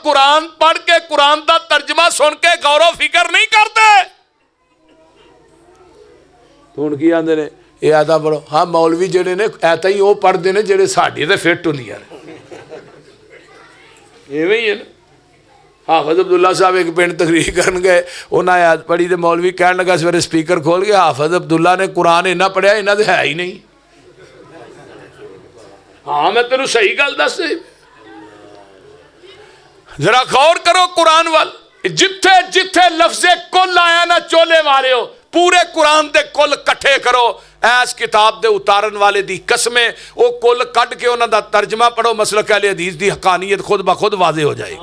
कुरान पढ़ के कुरान का तर्जमा सुन के गौरव फिक्र नहीं करते। हुण की आंदे ने ये आयता पढ़ो। हाँ मौलवी जिहड़े ने ऐता ही वो पढ़ते हैं जिहड़े साडी ते फिट हुंदियां ने, इवें ही है ना। हाफिज अब्दुल्ला साहब एक पिंड तकरीर करन गए, उन्हें आयत पढ़ी तो मौलवी कहन लगा सवेरे स्पीकर खोल के हाफिज अब्दुल्ला ने कुरान इन्ना पढ़िया, इन्ना तो है ही नहीं। हाँ मैं तेन सही गल दस, जरा गौर करो कुरान वाल। जिथे जिथे लफ्जे कुल आया ना चोले वाले हो, पूरे कुरान दे कुल कट्ठे करो। ऐस किताब दे उतारन वाले दी कसमें वो कुल कट के उन्हां दा तर्जमा पढ़ो, मसलक अहले हदीस दी हकानियत खुद ब खुद वाज़े हो जाएगी।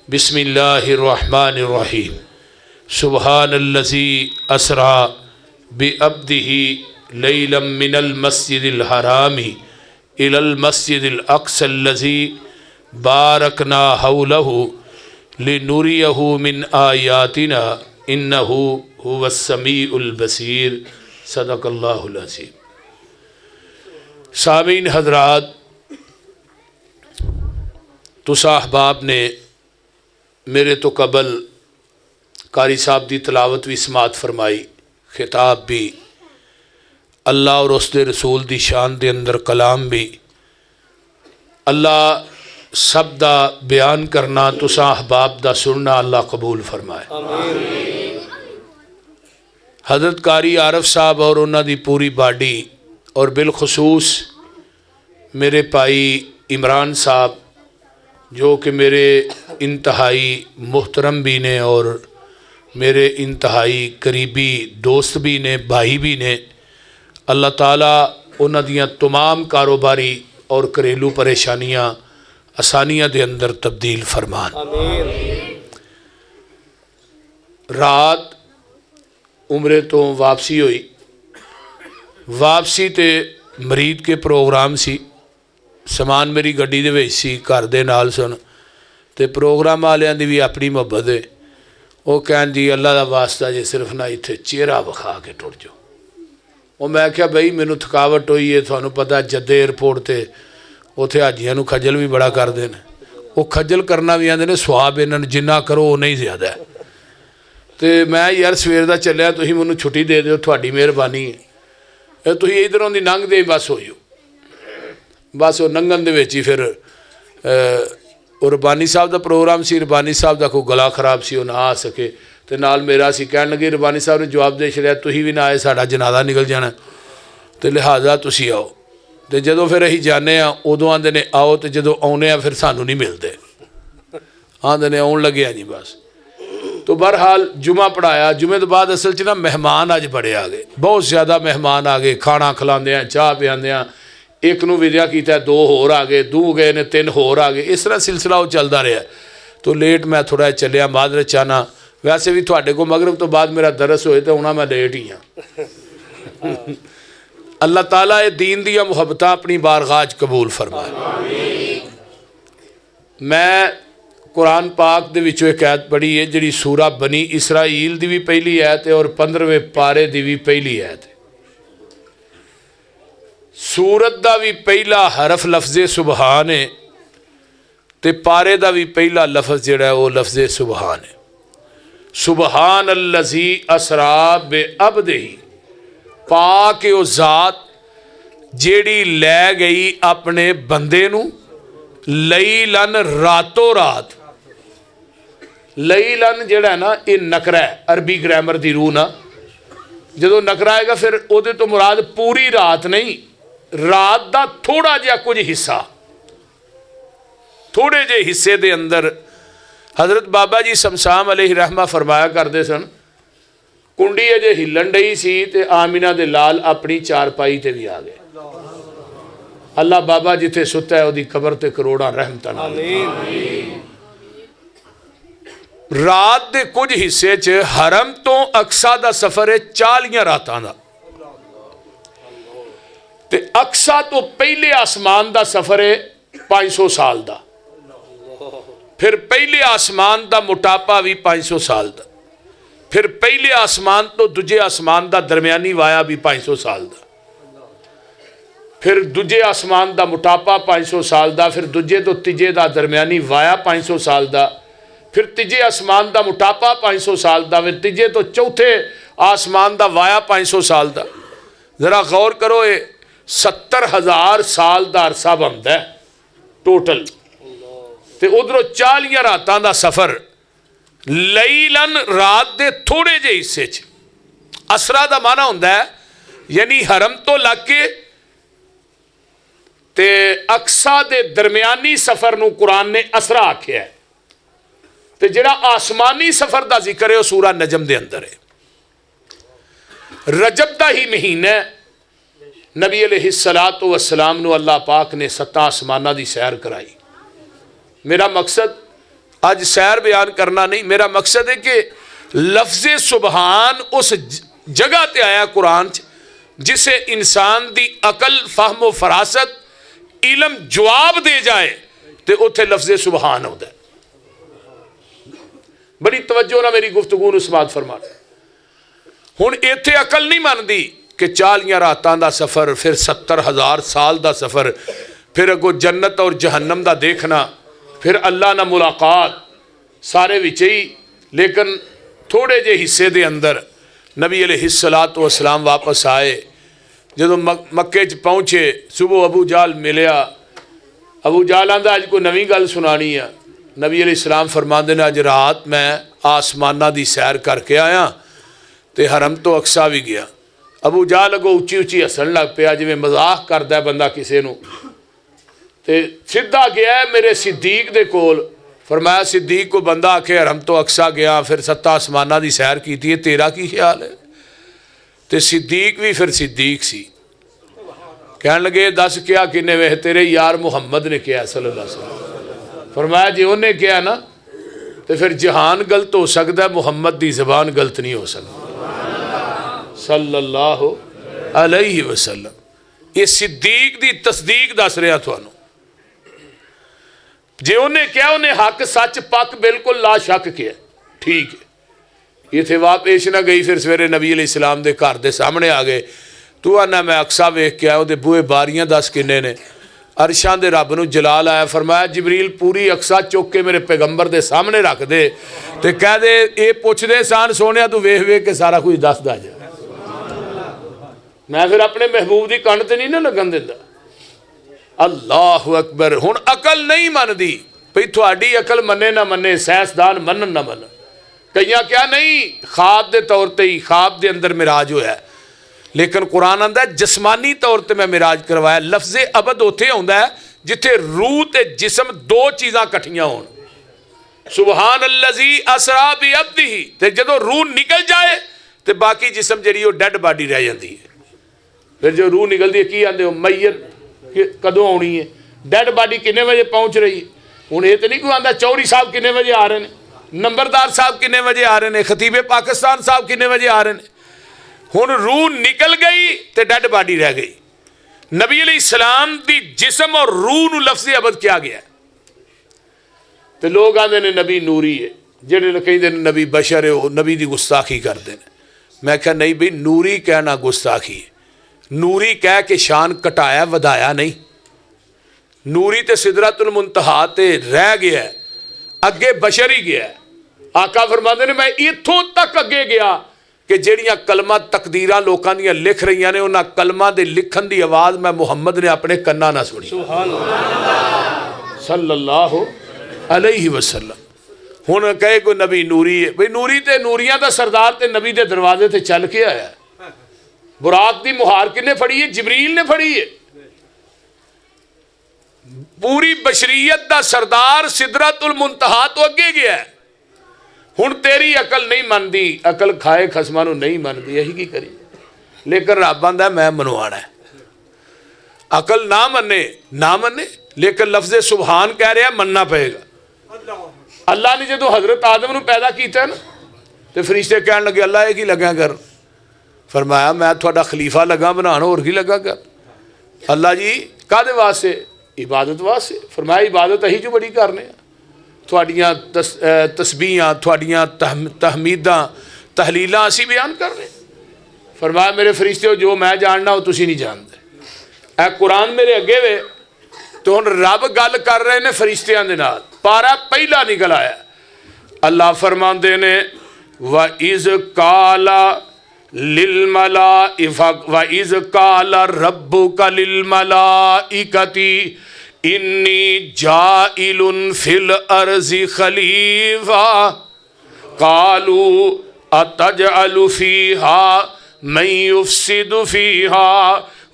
बिस्मिल्लाहिर्रहमानिर्रहीम। सुब्हानल्लज़ी असरा बिअब्दिही लैलम मिनल मस्जिदिल हरामी इलल मस्जिदिल अक़सल्लज़ी बारकना हौलहु लिनुरियहु मिन आयातिना इन्नहु हुवस समीउल बसीर। सदक़ल्लाहुल अज़ीम। सामीन हज़रात, तुसा अहबाब ने मेरे तो कबल कारी साहब की तलावत भी समात फरमाई, खिताब भी, अल्लाह और उसके रसूल की शान के अंदर कलाम भी, अल्लाह सब दा बयान करना, तुसा अहबाब दा सुनना अल्लाह कबूल फरमाए। हज़रत कारी आरफ साहब और उन्होंने पूरी बाडी और बिलखसूस मेरे भाई इमरान साहब जो कि मेरे इंतहाई मुहतरम भी ने और मेरे इंतहाई करीबी दोस्त भी ने, भाई भी ने। अल्लाह ताला उन्हां दियां तमाम कारोबारी और घरेलू परेशानियां आसानियां दे अंदर तब्दील फरमान। रात उमरे तो वापसी हुई, वापसी ते मरीद के प्रोग्राम सी, समान मेरी गड्डी दे विच सी, घर दे नाल सन ते प्रोग्राम वालियां दी भी अपनी मुहब्बत है। वो कहन जी अल्लाह दा वास्ता जे सिर्फ ना इत्थे चेहरा विखा के टुर जाओ। वो मैं क्या बई मैनू थकावट हुई है, तुहानू पता जद्दे एयरपोर्ट ते उत्थे हाजियां नू खजल भी बड़ा करते हैं। वो खजल करना भी आंदे ने स्वाब इन्हां जिन्ना करो उन्ना ही ज़्यादा है। तो मैं यार सवेर का चलिया, तुसीं मैनू छुट्टी दे दिओ, तुहाडी मेहरबानी है। तुसीं इधरों दी लंघ दे बस हो जाओ। बस वो लंघन दे विच ही फिर रबानी साहब का प्रोग्राम सी, रबानी साहब का कोई गला खराब सी, वो ना आ सके तो नाल मेरा सी। कहन लगे रबानी साहब ने जवाब दे छड़िया, तुसीं भी ना आए साडा जनाजा निकल जाना, तो लिहाजा तुसीं आओ। तो जदों फिर असीं जाने उदों आंदे ने आओ, तो जदों आउणे फिर सानू नहीं मिलते, आंदे ने आउण लगे जी बस। तो बहरहाल जुमा पढ़ाया, जुमे तो बाद असल च ना मेहमान अज बड़े आ गए, बहुत ज़्यादा मेहमान आ गए। खाना खिलांदे चाह पियादे एक नूं विद्या किया, दो होर आ गए, दो गए ने, तीन होर आ गए। इस तरह सिलसिला वो चलता रहा। तो लेट मैं थोड़ा चलिया, माजरत चाहना। वैसे भी थोड़े को मगरब तो बाद मेरा दरस होए तो आना मैं लेट ही हाँ। अल्लाह ताला ये दीन दियां मुहब्बतां अपनी बारगाह च कबूल फरमाए। मैं कुरान पाक दे विचों एक आयत पढ़ी है जिहड़ी सूरा बनी इसराइल दी भी पहली आयत है और 15वें पारे दी भी पहली आयत है। सूरत दा भी पहला हरफ लफ्ज़े सुबहान है ते पारे दा भी पहला लफ्ज़ जिहड़ा है वो लफ्ज़े सुबहान है। सुबहान अल्लज़ी असरा बे अब्दिही, पाक वो ज़ात जेड़ी लै गई अपने बंदे नू लैलन रातों रात। लैलन जिहड़ा ना ये नकरा है, अरबी ग्रामर की रूह ना। जो नकरा आएगा फिर उहदे तो मुराद पूरी रात नहीं, रात का थोड़ा जिहा कुछ हिस्सा, थोड़े जे हिस्से दे अंदर। हज़रत बाबा जी समसाम अलैहि रहमा फरमाया करते सन, कुंडी अजे हिलन डई सी ते आमिना दे लाल अपनी चारपाई ते भी आ गए। अल्लाह बाबा जिथे सुता है उसकी कबर ते करोड़ा रहमतां नाल। रात के कुछ हिस्से च हरम तो अक्सा का सफ़र है 40 रातां दा, ते अक्सा तो पहले आसमान का सफ़र है 500 साल का, फिर पहले आसमान का मोटापा भी 500 साल का, फिर पहले आसमान तो दूजे आसमान का दरम्यानी वाया भी 500 साल का, फिर दूजे आसमान का मोटापा 500 साल का, फिर दूजे तो तीजे का दरम्यानी वाया 500 साल का, फिर तीजे आसमान का मोटापा 500 साल का, फिर तीजे तो चौथे आसमान का वाया 500 साल का। जरा गौर करो, ये 70,000 साल का अरसा बनता है टोटल। तो उधरों 40 रातों का सफ़र, लईलन रात के थोड़े जे हिस्से च। असरा का माना होंदा है यानी हरम तो लग के ते अक्सा दे दरम्यानी सफ़र नूं कुरान ने असरा आख्या है। ते जिहड़ा आसमानी सफ़र का जिक्र है वह सूरा नजम के अंदर है। रजब का ही महीना है। नबी अलैहिस्सलातु वस्सलाम नूं अल्लाह पाक ने 7 आसमानां दी सैर कराई। मेरा मकसद अज सैर बयान करना नहीं, मेरा मकसद है कि लफ्ज़े सुबहान उस जगह ते आया कुरान च जिसे इंसान दी अकल, फहम व फरासत, इलम जवाब दे जाए तो उत्थे लफ्ज़े सुबहान होता है। बड़ी तवज्जो ना मेरी गुफ्तगू नूं समाअत फरमा। हुण इत्थे अकल नहीं मनदी कि 40 रातां दा सफ़र, फिर 70,000 साल का सफ़र, फिर अगों जन्नत और जहन्नम का देखना, फिर अल्लाह ना मुलाकात, सारे विच ही। लेकिन थोड़े जे हिस्से दे अंदर नबी अलैहिस्सलातु वस्सलाम वापस आए। जदों मक्के च पहुँचे, सुबह अबू जाल मिलिया। अबू जाल आंदा अज कोई नवीं गल सुनानी है। नबी अलैहिस्सलाम फरमांदे ने अज रात मैं आसमाना की सैर करके आया तो हरम तो अक्सा भी गया। अबू जाल अगों उच्ची उच्ची हसन लग पिया, जिवें मजाक करता है बंदा किसी नूं। ते सीधा गया मेरे सिद्दीक दे कोल। फरमाया सिद्दीक को बंदा आखे हरम तो अक्सा गया, फिर 7 आसमाना की सैर की, तेरा की ख्याल है? तो सिद्दीक भी फिर सिद्दीक सी। कहन लगे दस क्या किन्ने वे? तेरे यार मुहम्मद ने कहा सल्लल्लाहु अलैहि वसल्लम। फरमाया जे उन्हें कहा ना तो फिर जहान गलत हो सकता, मुहम्मद की जबान गलत नहीं हो सकती सल्लल्लाहु अलैहि वसल्लम। ये सिद्दीक की तस्दीक दस रहा थानू। जे उन्हें क्या, उन्हें हक सच पक बिल्कुल ला शक किया, ठीक है। इतने वाह पेश ना गई। फिर सवेरे नबी अलैहिस्सलाम दे घर दे सामने आ गए। तू आना मैं अक्सा वेख के आया, वो बूहे बारियां दस किन्ने ने? अरशां दे रब नूं जलाल आया। फरमाया जिबरील पूरी अक्सा चुक के मेरे पैगंबर दे सामने रख दे ते कह दे ये पुछदे सान सोहणिया तू वेख वेख के सारा कुछ दसदा जा। मैं फिर अपने महबूब की कण ते नहीं ना लगन दिंदा। अल्लाह अकबर। हुण अकल नहीं मनदी भई थोड़ी अकल मने ना मने, साइंसदान मनन ना मनन। कईयां क्या नहीं, ख्वाब के तौर पर ही, ख्वाब के अंदर मिराज होया। लेकिन कुरान आंदा जिसमानी तौर पर मैं मिराज करवाया। लफ्ज़े अबद उत्थे आउंदा है जिथे रूह ते जिसम दो चीज़ां कट्ठियां होण। सुबहान अल्लज़ी असरा बि अब्दिही, ते जदों रूह निकल जाए तो बाकी जिसम जिहड़ी ओह डेड बॉडी रह जाती है। फिर जो रूह निकलती है की आंदे हो? मैयत कदों आनी है? डेड बॉडी किन्ने बजे पहुँच रही है? हुण ये तो नहीं कोई आंदा चौधरी साहब किन्ने बजे आ रहे हैं, नंबरदार साहब किन्ने बजे आ रहे हैं, खतीबे पाकिस्तान साहब किन्ने बजे आ रहे हैं। हुण रूह निकल गई तो डेड बॉडी रह गई। नबी अलैहिस्सलाम दी जिस्म और रूह नूं लफ्ज़े अबद किया गया। तो लोग आते हैं नबी नूरी है, जिहड़े कहते हैं नबी बशर है, वो नबी की गुस्ताखी करते हैं। मैं क्या नहीं बई, नूरी कहना गुस्ताखी है। नूरी कह के शान घटाया वधाया नहीं। नूरी तो सिदरतुल मुंतहा ते रह गया, अगे बशर ही गया। आका फरमाते ने मैं इत्थों तक अगे गया कि ਜਿਹੜੀਆਂ कलमा तकदीरां लोगों ਦੀਆਂ लिख रही ने, उन्होंने कलमा के लिखण की आवाज़ मैं मुहम्मद ने अपने कन्ना ना सुनी सल्लल्लाहु अलैहि वसल्लम। हुण कहे कोई नबी नूरी है, भाई नूरी तो नूरियां का सरदार तो नबी के दरवाजे से चल के आया। बुराक की मुहार किन्ने फड़ी है? जिबरील ने फड़ी है। पूरी बशरीयत का सरदार सिदरतुल मुंतहा तो अगे गया। हुण तेरी अकल नहीं मनदी, अकल खाए खसमां नूं नहीं मनदी, यही की करी। लेकिन रब आंदा मैं मनवाना है। अकल ना मने ना मने, लेकिन लफ्ज़े सुबहान कह रहा मनना पएगा। अल्लाह ने जो हज़रत आदम नूं पैदा किया ना, तो फरिश्ते कहन लगे अल्लाह ये की लग्या कर? फरमाया मैं थोड़ा खलीफा लगा बनाण, होर की लगा कर? अल्लाह जी काहदे वास्ते? इबादत वास्ते। फरमाया इबादत अही जो बड़ी करने थोड़ियाँ तस्बीहां, थोड़ियाँ तहमीदां तहलीलां असी बयान कर रहे। फरमाया मेरे फरिश्ते जो मैं जानना वो तुसी नहीं जानते। ए कुरान मेरे अगे वे तो हुण रब गल कर रहे ने फरिश्तियां दे नाल, पारा पहला निकल आया। अल्लाह फरमांदे ने व इज़ काला लिल व इज़ काला रब्बुका लिल मलाइकती इन्नी जाइलुन फिल अर्ज़ि खलीफा कालू अतजअलु फीहा मन युफ्सिदु फीहा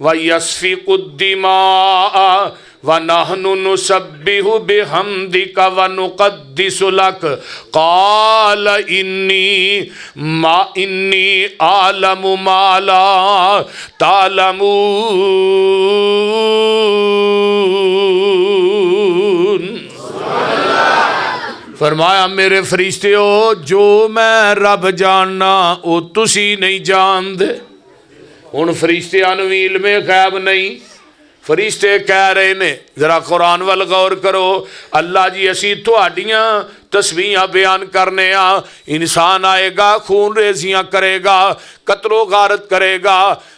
व यस्फिकु दिमाअ व नहनु नुसब्बिहु बिहम्दिका व नुक़द्दिसु लक क़ाल इन्नी आलमु मा ला तालमून। फरमाया मेरे फरिश्ते हो, जो मैं रब जानना वो तुसी नहीं जानदे। हुण फरिश्तियां नूं भी इल्मे गैब नहीं, फरिश्ते कह रहे ने, जरा कुरान वाल गौर करो। अल्लाह जी असी तुहाडियां तस्बीहां बयान करने आ, इंसान आएगा खून रेजियां करेगा, कतलो गारत करेगा,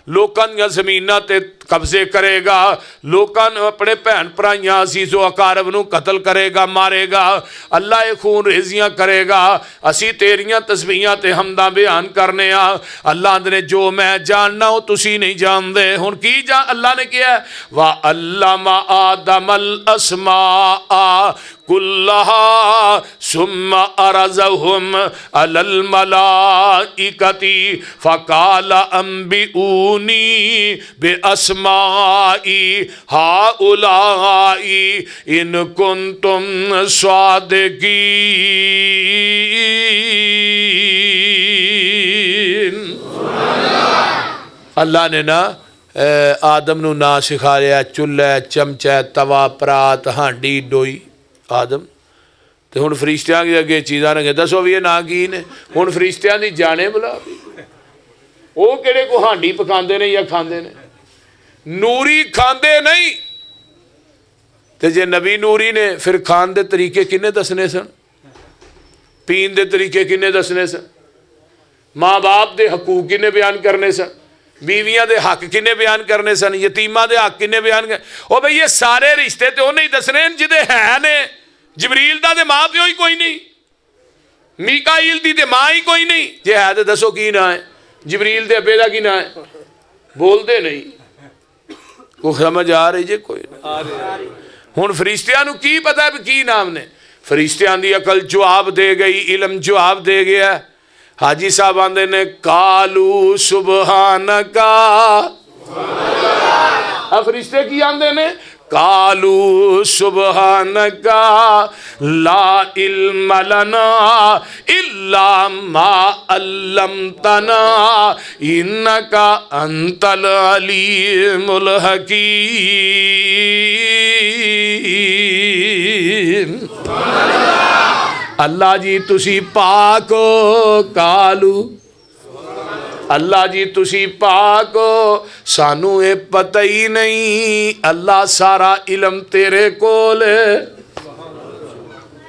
लोकां दियां ज़मीनां ते कब्जे करेगा, लोकां अपने भैन भराइयां अजीज़ो अकारब नूं कतल करेगा, मारेगा। अल्लाह ये खून रेजियां करेगा, असी तेरियां तस्बीहां ते हमदा बयान करने आ। अल्लाह ने जो मैं जानना वो तुसी नहीं जानदे। हुण की अल्लाह ने किया वा अल्लमा आदमल अस्माअ कुल्लहा सुम्मा अरज़हुम अलल मलाइकती फ़क़ाल अंबिऊनी बिअस्माई हाउलाई इन कुन्तुम स्वादिकीन। अल्लाह ने ना आदम नूं ना सिखाया चुल्हा चमचा तवा परात हांडी डोई आदम तो हुण फरिश्तियां के अगे चीज़ां रखे दसो भी ये ना की ने। हुण फरिश्तियां दी जाने बुला वो किहड़े को हांडी पकांदे ने या खांदे ने, नूरी खांदे नहीं। तो जे नबी नूरी ने फिर खान दे तरीके किन्ने दसने सन, पीन दे तरीके किन्ने दसने सन, माँ बाप दे हकूक किन्ने बयान करने सन, बीवियां दे हक किन्ने बयान करने सन, यतीमां दे हक किन्ने बयान कर। ओ भाई ये सारे रिश्ते तो उन्हें ही दसने जिदे है ने। जबरील दा ते मां प्यो ही कोई नहीं, मीकाईल दी ते मां ही कोई नहीं। जे है तो दसो की ना है, जबरील दे अब्बे दा की ना है, बोलते नहीं। को समझ आ रही जे कोई हुण फरिश्तियां नूं की पता भी की नाम ने। फरिश्तियां दी अकल जवाब दे गई, इलम जवाब दे गया। हाजी साहब आंदे ने कालू सुबहानका, फरिश्ते की आंदे ने कालू सुबहानका ला इल्म लना इल्ला मा अल्लमतना इन्नका अंतल अलीमुल हकीम। अल्लाह जी तुसी पाक हो, कालू अल्लाह जी तुसी पाक हो, सानू ये पता ही नहीं। अल्लाह सारा इलम तेरे कोल है।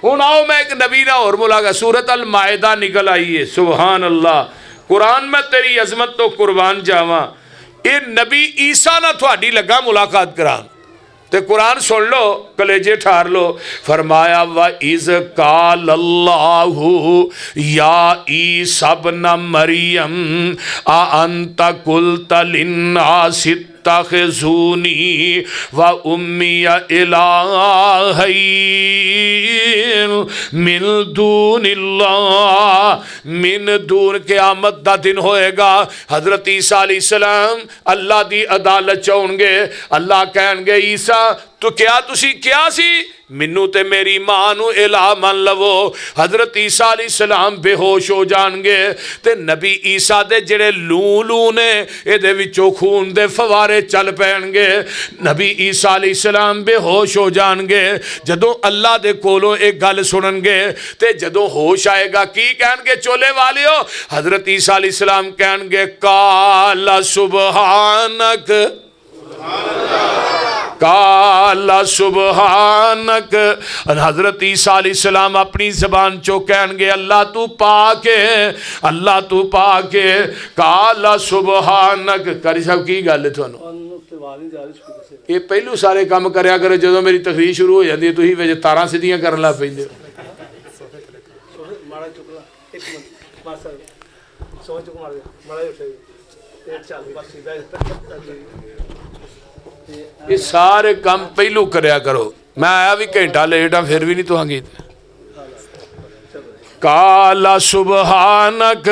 हुण आओ मैं एक नबी ना और मुलाका सूरत अल मायदा निकल आई है। सुभान अल्लाह, कुरान में तेरी अजमत तो कुर्बान जावा। ये नबी ईसा ना थोड़ी लगा मुलाकात करान ते कुरान सुन लो, कलेजे ठार लो। फरमाया व इज़ काल अल्लाहु या ईसा इब्न मरियम आ अंत कुल्त लिन्नासि इत्तखिज़ूनी व उम्मिया इलाहैन मिन दूनिल्लाह। मिन दून क़यामत दा दिन होएगा, हज़रत ईसा अलैहिस्सलाम अल्लाह दी अदालत च होणगे। अल्लाह कहणगे ईसा तो क्या तुसी क्या सी, मैनू ते मेरी मां नू इलाह मन लवो। हज़रत ईसा अलैहिस्सलाम बेहोश हो जाणगे ते नबी ईसा दे जेड़े लू ने इहदे विचों खून दे फवारे चल पैणगे। नबी ईसा अलैहिस्सलाम बेहोश हो जाणगे। जदों अल्लाह दे कोलों एक गल सुनणगे ते जदों होश आएगा की कहणगे चोले वालियो। हज़रत ईसा अलैहिस्सलाम कहणगे काला सुबहानक काला सुबहानक। हज़रत ईसा अलैहिस्सलाम अपनी ज़बान चो कहणगे अल्लाह तू पाक है, अल्लाह तू पाक है। काला सुबहानक। कारी साहब की गल है तुहानू ये पहलू सारे काम करया करो, जो मेरी तकरीर शुरू हो जाती है तुसीं विच तारां सीधियां करन लग पैंदे हो। ये सारे काम पहलू करया करो। मैं आया भी घंटा लेट हाँ फिर भी नहीं तुहां कीते। काला सुबहानक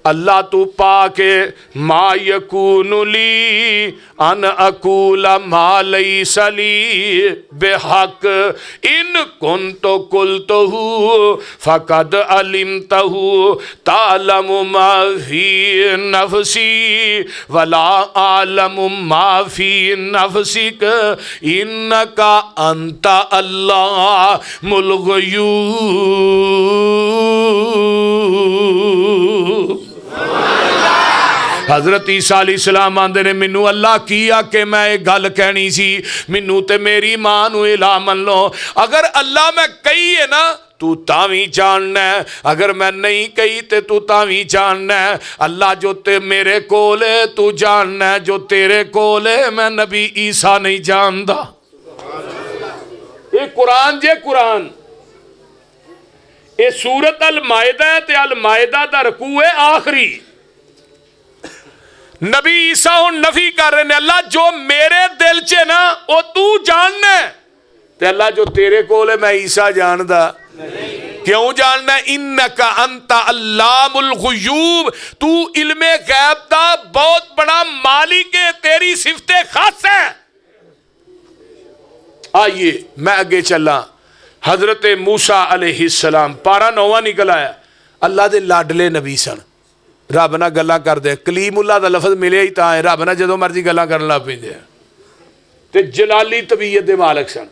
अल्लाह तू पाके मा यकूनु ली अन अकूला मा लैसा ली बेहक इन कुंतु कुल्तहु फकद अलिमतहु तालमु मा फी नफ्सी वला आलमु मा फी नफ्सिक इन्नका अंता अल्लाहुल गयूब। हज़रत ईसा अलैहिस्सलाम आंदे ने मैनू अल्लाह की आके मैं ये गल कहनी सी, मैनू ते मेरी मां नू इला मन लो। अगर अल्लाह मैं कही है ना तू तावी जानना है, अगर मैं नहीं कही ते तू तावी जानना है। अल्लाह जो ते मेरे कोल है तू जानना है, जो तेरे कोल है मैं नबी ईसा नहीं जानदा। ये कुरान जे कुरान ये सूरत अल मायदा है ते अल मायदा दा रकू है आखिरी। नबी ईसा हुण नफी कर रहे ने अल्लाह जो मेरे दिल च ना वो तू जानना है, ते अल्लाह जो तेरे कोल है मैं ईसा जानदा क्यों जानना? इन्नका अंता अल्लामुल गुयूब, तू इल्मे गैब दा बहुत बड़ा मालिक है, तेरी सिफते खास है। आइए मैं आगे चला। हजरत मूसा अलैहिस्सलाम पारा 9वां निकल आया। अल्लाह दे लाडले नबी सन, रब नाल गल्लां करदे। कलीमुल्लाह दा लफज मिले ही तां है, रब नाल जदों मर्जी गल्लां करन लग पैंदे आ। ते जलाली तबीयत दे मालक सन।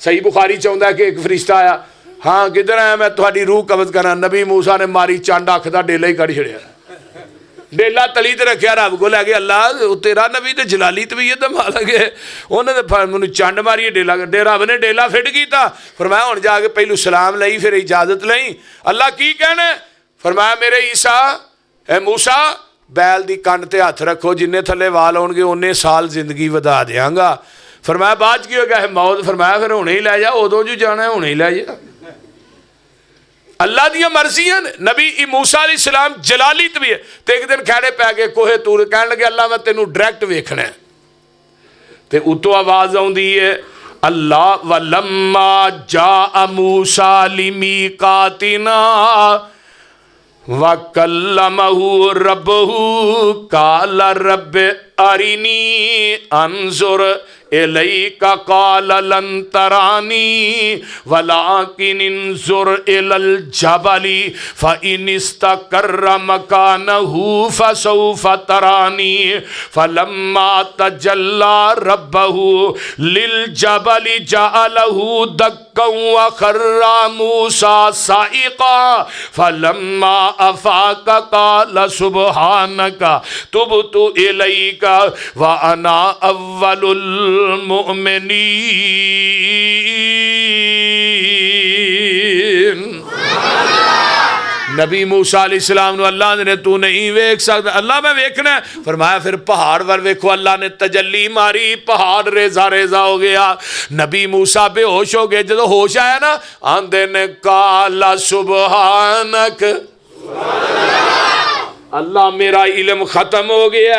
सही बुखारी चाहुंदा है कि एक फरिश्ता आया, हाँ किधर आया, मैं तुहाडी रूह कब्ज करा। नबी मूसा ने मारी चंड अख दा डेला ही कढ़ छड़िया, डेला तली ते रखिया, रब को लैके अल्लाह तेरा नबी तो जलाली तबीयत दा मालक है, उन्हें तो मैनू चंड मारी डेला कड्डे। रब ने डेला फिट किया, फरमाया हुण जाके पहलू सलाम लई फिर इजाजत लई। अल्लाह की कहना? फरमाया मेरे ईसा ए मूसा बैल दी कंड ते हथ रखो, जिन्ने थले वाल आउणगे उन्ने साल जिंदगी वधा देंगा। फरमाया बाद की हो गया है मौत? फरमाया फिर हुणे ही लै जा, उदों जो जाना है हुणे ही लै जा। अल्लाह दी मर्जियां ने। नबी मूसा अलैहिस्सलाम जलाली तबीयत ते एक दिन खैड़े पै गए कोहे तूर, कहन लगे अल्लाह मैं तेनू डायरैक्ट वेखना है। ते उतों आवाज आउंदी है अल्लाह वलम्मा जा मूसा लिमीकातिना वकल्लमहु रब्बहु काला रब्बे अरिनी अंजुर इलैका काला लन तरानी वलाकिन इंजुर इलल जबली फइन इस्तकर्र मकानहु फसौफ तरानी फलम्मा तजल्ला रब्बहु लिल जबली जअलहु दक्कन व खर्रा मूसा साइका फलम्मा अफाक काला सुब्हानका तुबतु इलैका व अना अव्वलुल मुमिनीन। नबी मूसा अलैहिस्सलाम ने अल्लाह ने तू नहीं वेख सकता, अल्लाह मैं वेखना। फरमाया फिर पहाड़ पर वेखो, अल्लाह ने तजल्ली मारी, पहाड़ रेजा रेजा हो गया। नबी मूसा बेहोश हो गए। जो होश आया ना आंदे ने काला सुबहानक, अल्लाह मेरा इल्म खत्म हो गया,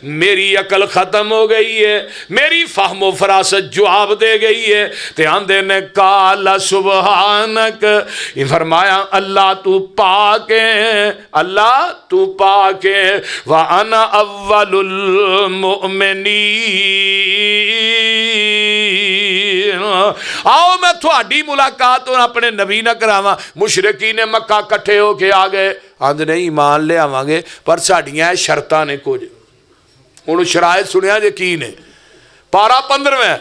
मेरी अकल खत्म हो गई है, मेरी फहमो फरासत जवाब दे गई है। ते आंदे ने काला सुबहानक, फरमाया अल्लाह तू पाक है, अल्लाह तू पाक है। व अना अव्वलुल मुमिनीन, आओ मैं थोड़ी मुलाकात अपने नबी ना करावां। मुशरिकीन मक्का कट्ठे होके आ गए, आंदे ने ईमान लियावांगे पर साडियां शर्तां ने कुछ। हुण शरायत सुनिया जे की ने? पारा 15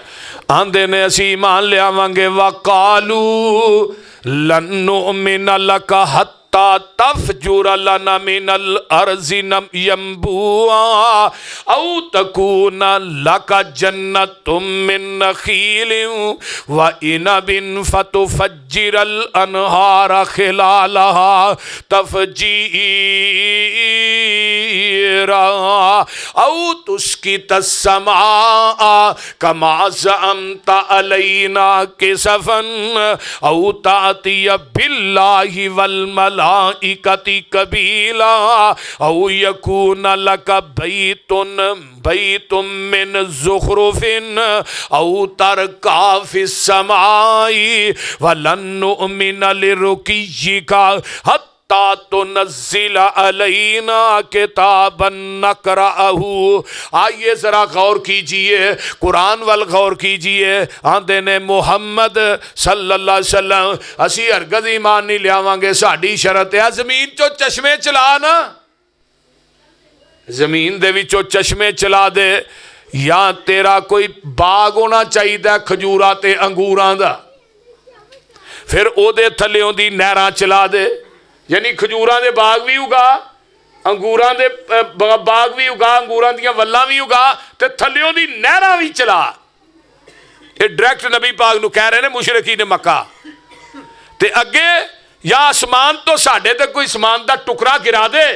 आंदे ने असी ईमान लियावांगे। वकालू लन नुमिना लका हत्ता तफजुर लना मिनल अर्ज़ि यंबुआ औ तकूना लका जन्नतुम मिन नखीलिन व इनबिन फतुफज्जिरल अनहार खिलालहा तफजीरा। गैरा औ तुस्कित समा कमा ज़अमता अलैना किसफन औ तातिय बिल्लाहि वल मलाइकति कबीला औ यकून लक बैतुम मिन ज़ुख़रुफ़िन औ तरका फ़िस समाई वलन नुअमिन लिरुक़िय्यिका हत्ता तुनज़्ज़िल अलैना किताबन नक़रअहू। आइए ज़रा गौर कीजिए, कुरान वल गौर कीजिए। आंदे ने मुहम्मद सल्लल्लाहु अलैहि वसल्लम असी हरगज़ ईमान नहीं लियावांगे, साडी शरत है ज़मीन चो चश्मे चला ना, जमीन दे विचों चश्मे चला दे, या तेरा कोई बाग होना चाहिए खजूरा ते अंगूरां दा, फिर ओदे थल्लेओं दी नहरां चला दे, यानी खजूरां दे बाग भी उगा, अंगूरां दे बाग भी उगा, अंगूरां दियां वल्लां भी उगा, ते थल्लेओं दी नहरां भी चला। ये डायरैक्ट नबी पाक नूं कह रहे ने मुशरिकीन मक्का। ते अगे या आसमान तो साडे ते कोई समान दा टुकड़ा गिरा दे,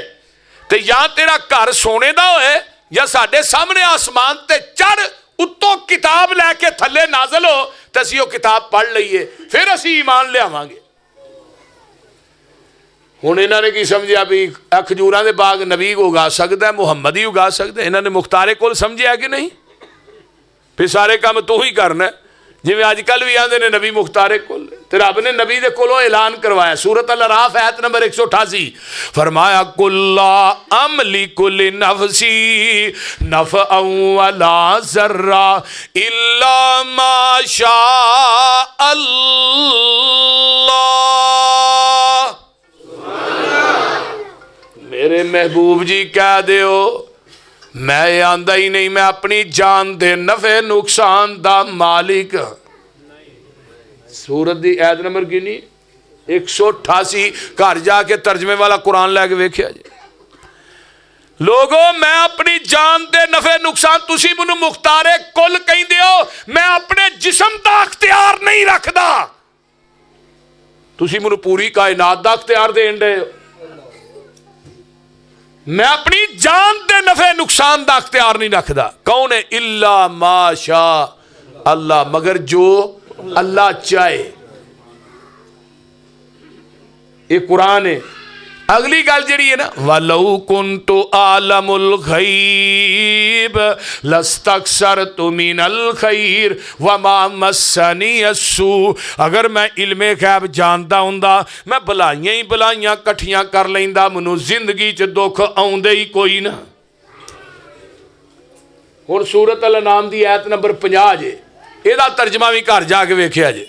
ते या तेरा घर सोने दा होए, या साडे सामने आसमान ते चढ़ उत्तों किताब लैके थले नाजल हो तो असीं वो किताब पढ़ लईए, फिर असीं ईमान लियावांगे। हुण इन्हां ने की समझिया भी खजूरां दे बाग नबी उगा सकदा है, मुहम्मद ही उगा सकदा है। इन्हां ने मुख्तारे कुल समझिया कि नहीं, फिर सारे काम तू ही करना, जिवें अजकल भी आंदे ने नबी मुख्तारे कुल, ते रब ने नबी दे कोलों ऐलान करवाया। सूरत अल अराफ आयत नंबर 188 फरमाया कुल्ला अमलिकु लिनफ्सी नफ़अन वला ज़र्रा इल्ला मा शा अल्लाह। मेरे महबूब जी कह दियो मैं आंदा ही नहीं, मैं अपनी जान दे नफे नुकसान दा मालिक। सूरत दी आयत नंबर कितनी 188। घर जाके तर्जमे वाला कुरान लैके वेख्या जी। लोगो मैं अपनी जान दे नफे नुकसान, तुसी मैनू मुख्तारे कुल कहंदे हो, मैं अपने जिस्म दा अख्तियार नहीं रखदा, तुसी मैनू पूरी कायनात दा अख्तियार देन दे हो। मैं अपनी जान दे नफे नुकसान दा अख्तियार नहीं रखदा। कौन है? इल्ला माशा अल्लाह, मगर जो अल्लाह चाहे। ये कुरान है। अगली गल जी है ना, वलौ कुन्तु आलमुल गैब लस्तक्सरतु मिनल खैर वमा मस्सनी अस्सू। अगर मैं इल्मे गैब जानदा हुंदा मैं भलाइयां ही भलाइयां कट्ठियां कर लैंदा, मैनू जिंदगी च दुख आउंदे ही कोई ना। हुण सूरत अल अनाम दी आयत नंबर 50 जे, इहदा तर्जमा भी घर जाके वेख्या जे।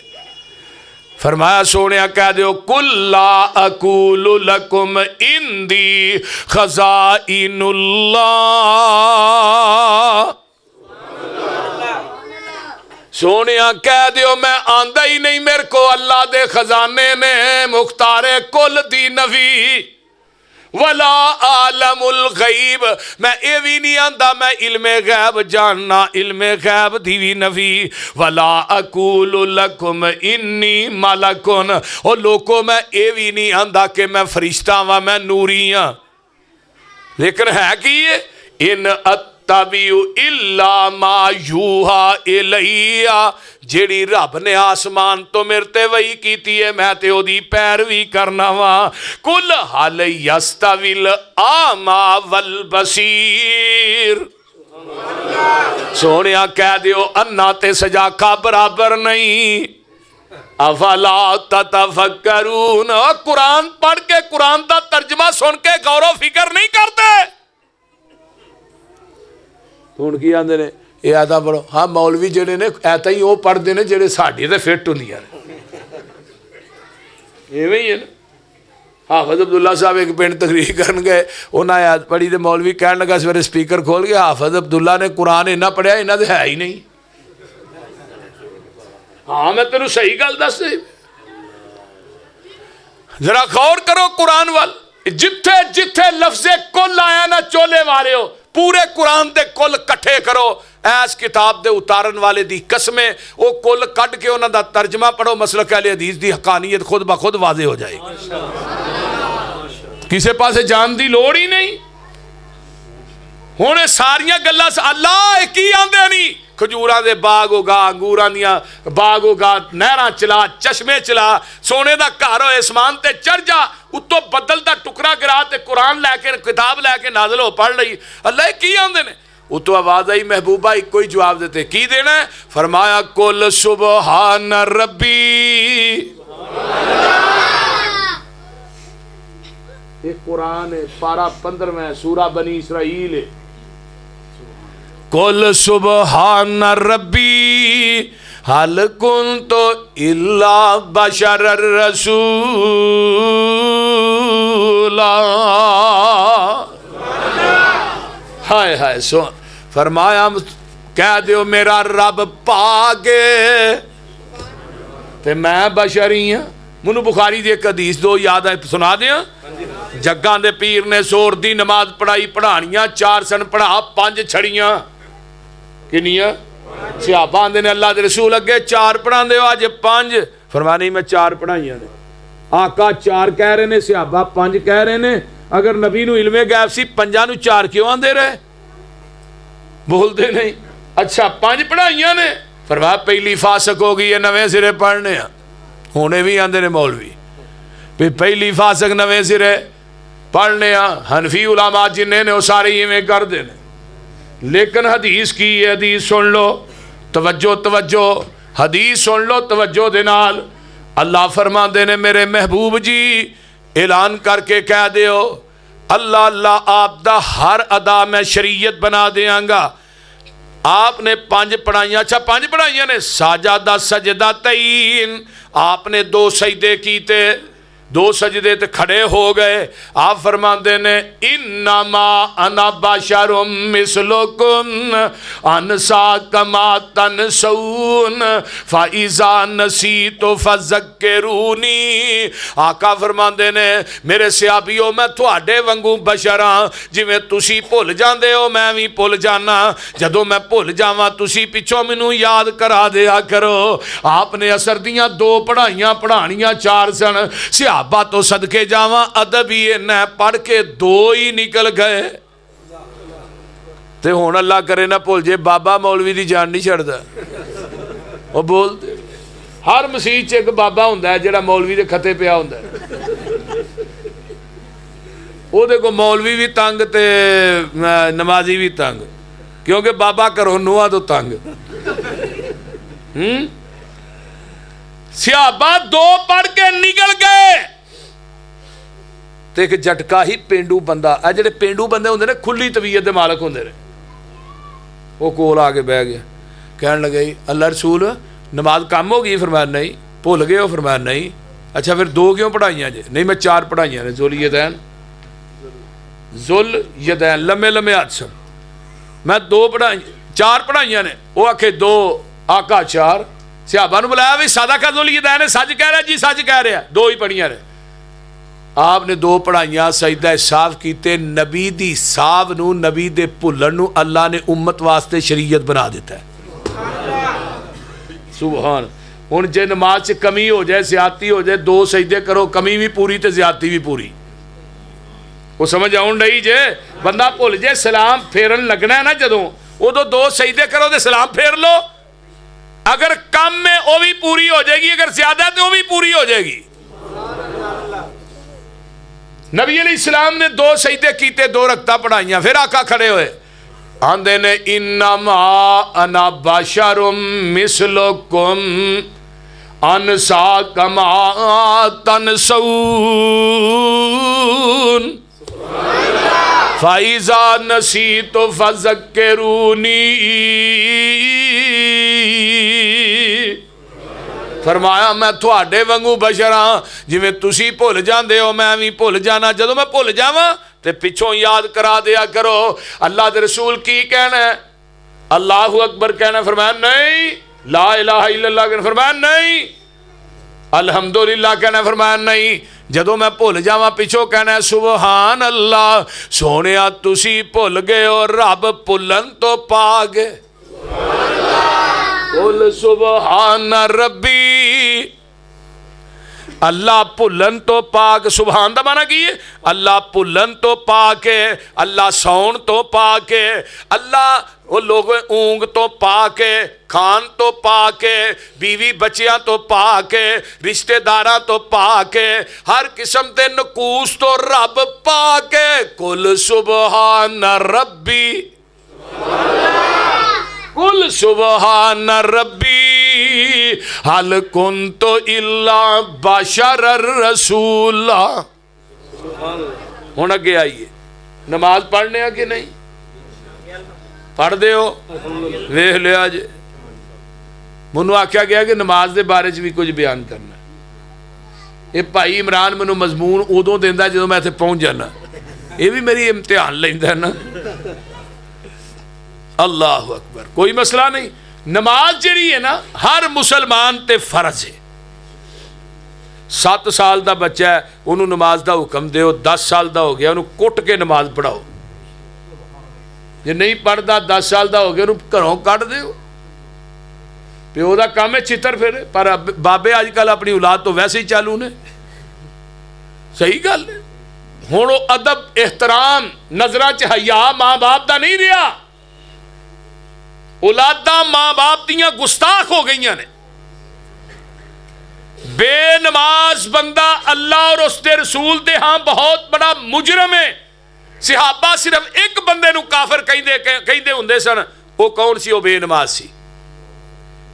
फरमाया सोने कह दो कुल्ला अकूलु लकुम इंदी खज़ाइनुल्लाह। सोने कह दो मैं आंदा ही नहीं, मेरे को अल्लाह दे खजाने ने मुख्तारे कुल दी नबी। वला आलमुल गैब, मैं ये भी नहीं आंदा मैं इल्मे गैब जानना, इल्मे गैब दी भी नबी। वला अकूलु लकुम इन्नी मलकुन, ओ लोको मैं ये भी नहीं आंदा कि मैं फरिश्ता वां, मैं नूरी हां। लेकिन है कि ये इन अत्तबिउ इल्ला मा यूहा इलैया, जेड़ी रब ने आसमान तो मेरे ते वही कीती है, मैं ते ओदी पैरवी करना वा। कुल हल यस्तविल आमा वल बसीर। सोनिया कह दियो अन्ना ते सजाका बराबर नहीं। अफला ततफक्करून, कुरान पढ़ के कुरान दा तर्जमा सुन के गौरव फिक्र नहीं करते। हुण की आंदे ने ये आदा पढ़ो। हाँ मौलवी जेडे ने ऐता ही वो पढ़ते हैं जेडे साड़ी ते फिट होंदियां ने, इवें ही है ना। हाफिज अब्दुल्ला साहब एक पिंड तकरीर करन गए, उन्हें आयत पढ़ी तो मौलवी कह लगा सवेरे स्पीकर खोल के हाफिज अब्दुल्ला ने कुरान इन्ना पढ़िया, इन्ना तो है ही नहीं। हाँ मैं तेनू सही गल दस, जरा गौर करो कुरान वाल। जिथे जिथे लफ्जे कुल आया ना चोले वाले हो, पूरे कुरान दे कुल कट्ठे करो। ऐस किताब दे उतारन वाले दी कसमें वो कुल कट के उन्हां दा तर्जमा पढ़ो, मसलक अहले हदीस दी हकानियत खुद ब खुद वाज़े हो जाएगी। किसी पासे जान दी लोड़ ही नहीं। हुण सारियां गल्लां अल्लाह की आंदे नहीं, खजूरां दे बाग उगा, अंगूरां दियां बाग उगा, नहरां चला, चश्मे चला, सोने दा घर होए, आसमान ते चढ़ जा, उत्तों बदल दा टुकड़ा गिरा ते कुरान लैके किताब लैके नाज़िल हो पढ़ लई। अल्लाह की आंदे ने? उत्तों आवाज़ आई महबूबा इको ही जवाब देते, की देना है? फरमाया कुल सुबहान रब्बी। ये कुरान है, पारा 15 सूरा बनी इसराइल है। कुल सुबहान रब्बी हल कुन्तु इल्ला बशर रसूला। हाय हाय सुन, फरमाया कह दो मेरा रब पागे ते मैं बशर ही हाँ। मैनू बुखारी दी एक हदीस दो याद है, सुना दियां। जग्गां दे पीर ने जोर दी नमाज पढ़ाई, पढ़ानियां 4 सन, पढ़ा 5 छड़ियां। किनियां? सहाबा आंदे ने अल्लाह दे रसूल अगे 4 पढ़ांदे हो, अज 5। फरमाया नहीं मैं 4 पढ़ाइयां ने। आका 4 कह रहे ने, सहाबा 5 कह रहे ने। अगर नबी नू इल्मे गैब सी 5 नू 4 क्यों आंदे रहे? बोलते नहीं। अच्छा 5 पढ़ाइयां ने। फरमाया पहली फासक हो गई है, नवे सिरे पढ़ने आ। हुणे भी आंदे ने मौलवी भी पहली फासक नवे सिरे पढ़ने आ। हनफी उलामा जिन्ने ने वो सारे इवें करते हैं। लेकिन हदीस की है, हदीस सुन लो, तवज्जो तवज्जो, हदीस सुन लो तवज्जो दे नाल। अल्लाह फरमाते ने मेरे महबूब जी ऐलान करके कह दियो अल्लाह अल्लाह आप दा हर अदा मैं शरीयत बना देंगा। आपने 5 पढ़ाइयां। अच्छा 5 पढ़ाइयां ने। साजदा सजदा तईन, आपने 2 सजदे कीते, 2 सजदे ते खड़े हो गए। आप फरमाते ने इन्नमा अना बशरुम मिसलुकुम अनसा कमा तनसऊन फाइजा नसीतु फज़क्किरूनी। आका फरमाते ने मेरे सियाबियो मैं तुहाडे वांगू बशर हां, जिवें तुसी भुल जांदे हो मैं भी भुल जाना। जदों मैं भुल जावां तुसी पिछों मैनू याद करा दिया करो। आपने असर दियां 2 पढ़ाइयां, पढ़ानियां 4 सन। सहाबा तो सदके जावा अदब ही इन्ना, पढ़ के 2 ही निकल गए। ते हुण अल्लाह करे ना भुल जे, बाबा मौलवी दी जान नहीं छड्डदा। वो बोलते हर मसीह च एक बाबा हुंदा है जिहड़ा मौलवी दे खते पिया हुंदा है। ओहदे को मौलवी भी तंग ते नमाजी भी तंग, क्योंकि बाबा घरों नूहां तो तंग। सहाबा 2 पढ़ के निकल गए। तो एक झटका ही पेंडू बंदा, आ जिहड़े पेंडू बंदे होंदे ने खुली तबीयत के मालक होंदे ने, वो कोल आके बह गया। कहन लगे अल्लाह रसूल नमाज कम हो गई? फरमाया नहीं। भुल गए हो? फरमाया नहीं। अच्छा फिर 2 क्यों पढ़ाइयां जे? नहीं मैं 4 पढ़ाइयां ने। जुल यदैन लम्मे लम्मे हाथ सन, मैं 2 पढ़ाई 4 पढ़ाइयां ने। वो आखे 2, आका 4। सहाबा नूं बुलाया भी सादा का जुल यदैन सच कह रहा जी? सच कह रहा। 2 ही पढ़ियां ने। आपने 2 पढ़ाइयां, सजदा साफ कीते। नबी दी साहब नूं, नबी दे भुल्लण नूं अल्लाह ने उम्मत वास्ते शरीयत बना दिता है। सुभान। हुण जे नमाज च कमी हो जाए, ज्यादती हो जाए, 2 सजदे करो, कमी भी पूरी ते ज्यादती भी पूरी। वो समझ आउण नहीं जे? बंदा भुल जे सलाम फेरन लगना है ना जदों, उदों 2 सजदे करो तो सलाम फेर लो। अगर कम में वो भी पूरी हो जाएगी, अगर ज्यादा है तो वो भी पूरी हो जाएगी। नबी अलैहिस्सलाम ने 2 सजदे कीते, 2 रकअतां पढ़ाइयां। फिर आका खड़े हुए, आंदे ने इन्नमा अना बशरुम मिसलुकुम अनसा कमा तनसऊन फाइजा नसीतु फज़क्किरूनी। फरमाया मैं तुहाडे वांगू बशर हां, जिवें तुसी भुल जांदे हो मैं भी भुल जाना। जदों मैं भुल जावां ते पिछों याद करा दिया करो। अल्लाह दे रसूल की कहना है? अल्लाहु अकबर कहना। फरमाया नहीं। ला इलाहा इल्लल्लाह कहना। फरमाया नहीं। अल्हम्दुलिल्लाह कहना। फरमाया नहीं। जदों मैं भुल जावां पिछों कहना है सुबहान अल्लाह। सोनिया तुसी भुल गए हो, रब भुलन तो पा गए। कुल सुबहान रब्बी अल्लाह भुलन तो पाक, सुभान दा माना की है, अल्लाह भुलन तो पाक है, अल्लाह सौण तो पाक है, अल्लाह वो लोग ऊंग तो पाक है, खान तो पाक है, बीवी बच्चियां तो पाक है, रिश्तेदारा तो पाक है, हर किस्म के नकूस तो रब पाक है। कुल सुबहान रब्बी, कुल सुबहान रब्बी हल कुंतु इल्ला बशर रसूला। हुण अगे आइए, नमाज पढ़ने आ कि नहीं पढ़ते हो? वेख लिया जे, मैनू आख्या गया कि नमाज के बारे भी कुछ बयान करना। ये भाई इमरान मैनू मजमून उदों देंदा जो मैं इत्थे पहुँच जाना, ये भी मेरी इम्तिहान लैंदा ना। अल्लाह अकबर, कोई मसला नहीं। नमाज जिहड़ी है ना हर मुसलमान ते फर्ज है। 7 साल का बच्चा है, उन्होंने नमाज का हुक्म दो, 10 साल का हो गया उन्होंने कुट के नमाज पढ़ाओ, जे नहीं पढ़ता 10 साल का हो गया उन्होंने घरों कढ़ दो। प्यो का काम है चित्र फिर, पर बाबे अजकल अपनी औलाद तो वैसे ही चालू ने। सही गल है। हुण अदब एहतराम नजर च हया मां बाप का नहीं रहा, औलादा मां बाप दियां गुस्ताख हो गई ने। बेनमाज बंदा अल्लाह और उसके रसूल दे हाँ बहुत बड़ा मुजरम है। सिहाबा सिर्फ एक बंदे नूं काफिर कहंदे हुंदे सन, वो कौन सी? वो बेनमाज सी।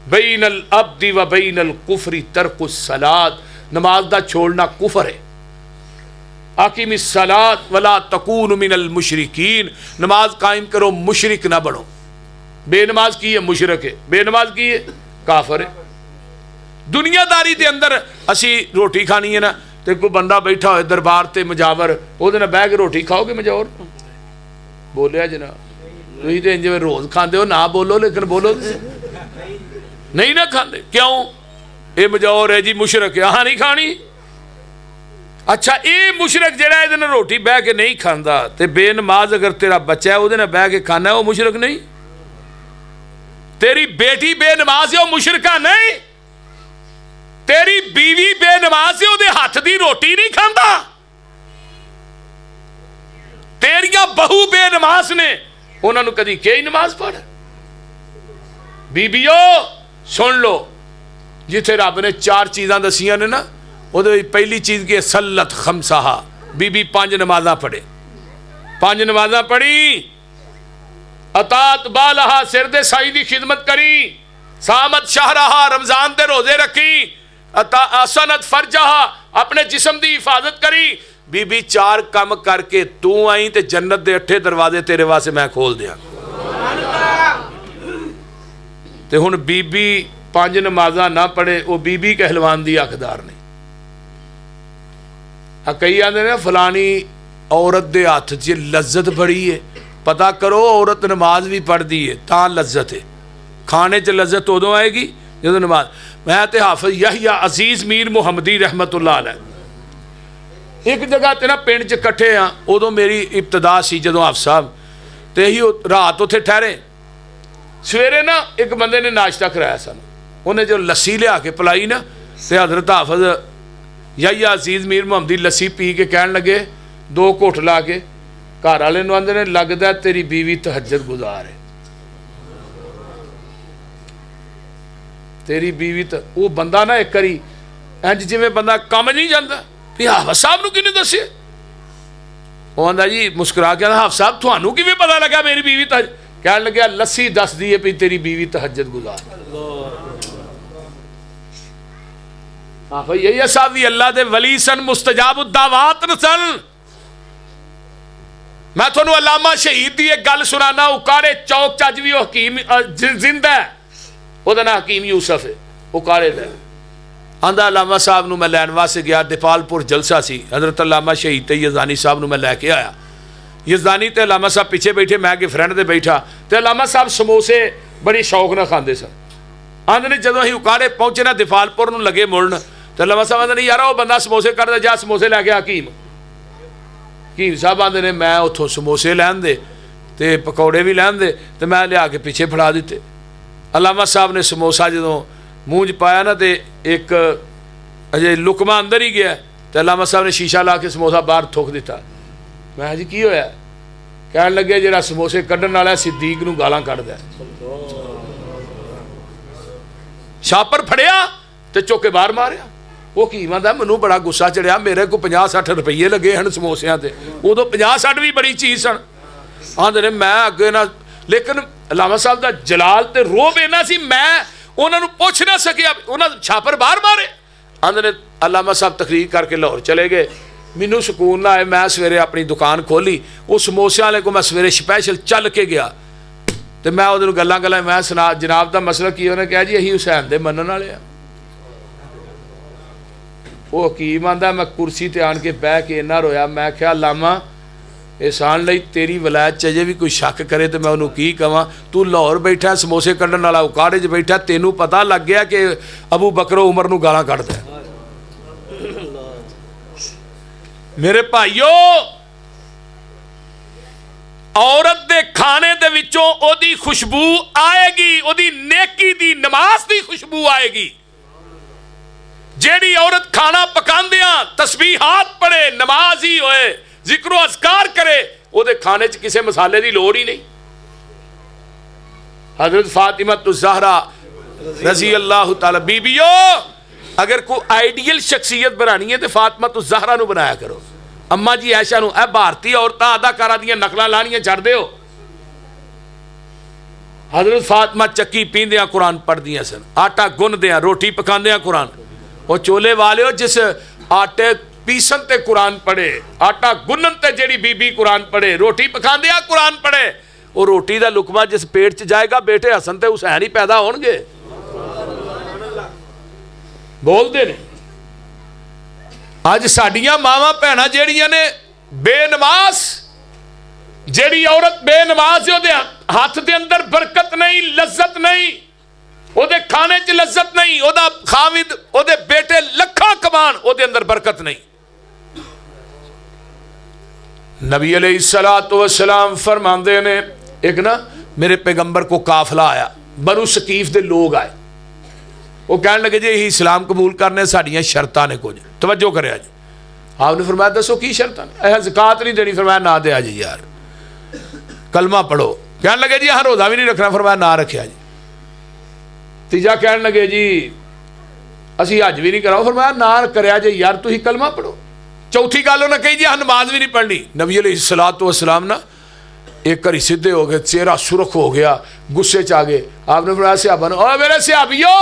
बैनल अब्दी व बैनल कुफरी तरकुस सलात, नमाज दा छोड़ना कुफर है। आकिमिस सलात वला तकून मिनल मुशरिकीन, नमाज कायम करो मुशरिक ना बनो। बेनमाज की है मुशरक है, बेनमाज की है काफर है। दुनियादारी के अंदर असी रोटी खानी है ना, तो कोई बंदा बैठा हो दरबार से मजावर, वो बह के रोटी खाओगे मजावर? बोलिया जनाब, तुम तो जिवें रोज खाते हो, ना बोलो लेकिन बोलो नहीं ना खाते। क्यों? ये मजावर है जी, मुशरक है, हाँ नहीं खानी। अच्छा, ये मुशरक जिहड़ा इहदे नाल रोटी बह के नहीं खाता, तो बेनमाज अगर तेरा बच्चा है वो बह के खाना है, वो मुशरक नहीं? तेरी बेटी बेनमाज है, वो मुशरका नहीं? तेरी बीवी बेनमाज है, ਉਹਦੇ हथ की रोटी नहीं खाता? तेरिया बहू बेनमाज ने, उन्होंने कदी कही नमाज पढ़? बीबियो सुन लो, जिथे रब ने 4 चीज़ां दसियां ने ना, वो पहली चीज़ की सल्लत खमसाहा, बीबी 5 नमाजा पढ़े। 5 नमाजा पढ़ी, अतात बालहा, सिर दे साई की खिदमत करी, सामत शाहराहा, रमजान दे रोजे रखी, असनत फरजाहा, अपने जिस्म की हिफाजत करी। बीबी 4 काम करके तू आई तो जन्नत के 8 दरवाजे तेरे वास्ते मैं खोल दिया। ते हुण बीबी 5 नमाजा ना पढ़े, वो बीबी कहलवान की हकदार नहीं। कई आते ने फलानी औरत के हथ च लज्जत बड़ी है। पता करो, औरत नमाज भी पढ़ती है ता लज्जत है। खाने च लज्जत उदों आएगी जो नमाज। मैं तो हाफिज यहया अजीज मीर मुहम्मदी रहमतुल्लाह अलैह एक जगह ते ना पिंड च कट्ठे हाँ, उदों मेरी इब्तदा सी जदों हाफिज साहब, तो यही रात उत्थे ठहरे। सवेरे ना एक बंदे ने नाश्ता कराया सन, उन्हें जो लस्सी लिया के पिलाई ना, तो हजरत हाफिज यहया अजीज मीर मुहम्मदी लस्सी पी के कहन लगे, 2 घुट ला के घर वाले नूं आंदे ने, लगदा तेरी बीवी तहज्जुद गुजार है। तेरी बीवी तो वो बंदा ना एक करी इंज जिवें बंदा कम नहीं जाता भी हाफिज साहब नूं किहने दस्से। वो आंदा जी मुस्कुरा के, हाफिज साहब तुहानूं किवें पता लगा मेरी बीवी कहन लग्या लस्सी दसदी है भी तेरी बीवी तहज्जुद गुजार। हाफिज यही साहब भी अल्लाह दे वली सन, मुस्तजाब दावात सन। मैं थोनू अलामा शहीद की एक गल सुनाना, उकाड़े चौक चज भी हकीम जिंदा है, ਉਹਦਾ ਨਾਂ हकीम यूसफ है, वो काले का। आंदा अलामा साहब नूं मैं लैन वास्ते गया, दीपालपुर जलसा सी, हजरत अलामा शहीद ते यज़दानी साहब नूं मैं लैके आया। यज़दानी ते अलामा साहब पिछे बैठे, मैं अगे फ्रेंड दे बैठा, तो अलामा साहब समोसे बड़ी शौक नाल खांदे सन। आंदे ने जदों असीं उकाड़े पहुंचे ना दीपालपुर नूं लगे मुड़न, तो अलामा साहब आंदे ने यार वो बंदा समोसे करदा, जा समोसे लैके आ। हकीम साहब आंदे ने मैं उत्थों समोसे लैन दे ते पकौड़े भी लैन दे, तो मैं लिया के पिछे फड़ा दिते। अलामा साहब ने समोसा जो मूँह च पाया ना, तो एक अजे लुकमा अंदर ही गया तो अलामा साहब ने शीशा ला के समोसा बाहर थुक दिता। मैं जी की होया? कह लगे जो समोसे कढ़न वाला सिद्दीक नूं गालां कढ़दा। छापर फड़िया तो चुक के बाहर मारिया। वो की मानदा मैनू बड़ा गुस्सा चढ़िया, मेरे को 50-60 रुपये लगे हैं समोसिया से। उदों 50-60 भी बड़ी चीज़ सन। आंदे ने मैं अगे ना, लेकिन अलामा साहब का जलाल तो रोब इन्ना सी, मैं उन्होंने पुछ ना सकिया, उन्होंने छापर बाहर मारे। आंदे ने अलामा साहब तकरीर करके लाहौर चले गए। मैनू सुकून ना आए, मैं सवेरे अपनी दुकान खोली, वो समोसिया वाले को मैं सवेरे स्पैशल चल के गया तो मैं वो गल्लां गल्लां मैं सुना जनाब का मसला की। उन्हें कहा जी असीं हुसैन दे मनण वाले आ। वो हकीम आंदा मैं कुर्सी ते आन के बह के इन्ना रोया। मैं क्या लामा एहसान लई तेरी वलायत च अजे भी कोई शक करे तो मैं उन्होंने की कहां? तू लाहौर बैठा समोसे कढ़न वाला उकाड़े च बैठा, तेनू पता लग गया कि अबू बकर उमर नूं गालां कढ़दा। मेरे भाईओ, औरत दे खाने दे विचों ओदी खुशबू आएगी, ओदी नेकी दी नमाज दी खुशबू आएगी। जेड़ी औरत खाना पकांदियां तस्बीहात पढ़े, नमाज ही होए, जिक्रो अज़कार करे, ओदे खाने च किसी मसाले की लोड़ ही नहीं। हजरत फातिमा तो ज़हरा रजी अल्लाह तआला, बीबियो अगर कोई आइडियल शख्सियत बनानी है तो फातिमा तो ज़हरा नूं बनाया करो। अम्मा जी ऐशा नूं, ए भारतीय औरतां अदाकारा दियां नकलां लानियां छड्ड दिओ। हजरत फातिमा चक्की पींदियां कुरान पढ़दियां सन, आटा गुनदियां रोटी पकांदियां कुरान। वो चोले वाले जिस आटे पीसन ते कुरान पढ़े, आटा गुनन ते जेड़ी बीबी कुरान पढ़े, रोटी पकांदियां कुरान पढ़े, वो रोटी का लुकमा जिस पेट च जाएगा बेटे हसन ते हुसैन ही पैदा होणगे। बोलते ने अज साडियां मावां भैणां जेड़ियां ने बेनमाज, जेड़ी औरत बेनमाज है, हाथ के अंदर बरकत नहीं, लज्जत नहीं, ओदे खाने च लज्जत नहीं, ओदा खाविद ओदे बेटे लखा कमान, ओदे अंदर बरकत नहीं। नबी अलैहिस्सलातु वस्सलाम फरमांदे ने, एक ना मेरे पैगंबर को काफिला आया, बनु सकीफ दे लोग आए, वो कहने लगे जी यही इस्लाम कबूल करने साड़ियाँ शर्तां ने कुछ, तवज्जो करे जी। आपने फरमाया दसो की शर्तां ने? ज़कात नहीं देनी, फरमाया ना दे जी यार। कलमा पढ़ो, कहने लगे जी हाँ रोज़ा भी नहीं रखना, फरमाया ना रखिया जी। तीजा कहने लगे जी असी हज भी नहीं कराओ, फरमाया ना करया जे यार, तुसीं कलमा पढ़ो। चौथी गल उन्हें कही जी हाँ नमाज भी नहीं पढ़नी। नबी अलैहिस्सलातु वस्सलाम ना एक घड़ी सीधे हो गए, चेहरा सुरख हो गया, गुस्से च आ गए। आपने फरमाया सहाबा ने, ओ मेरे सहाबियो,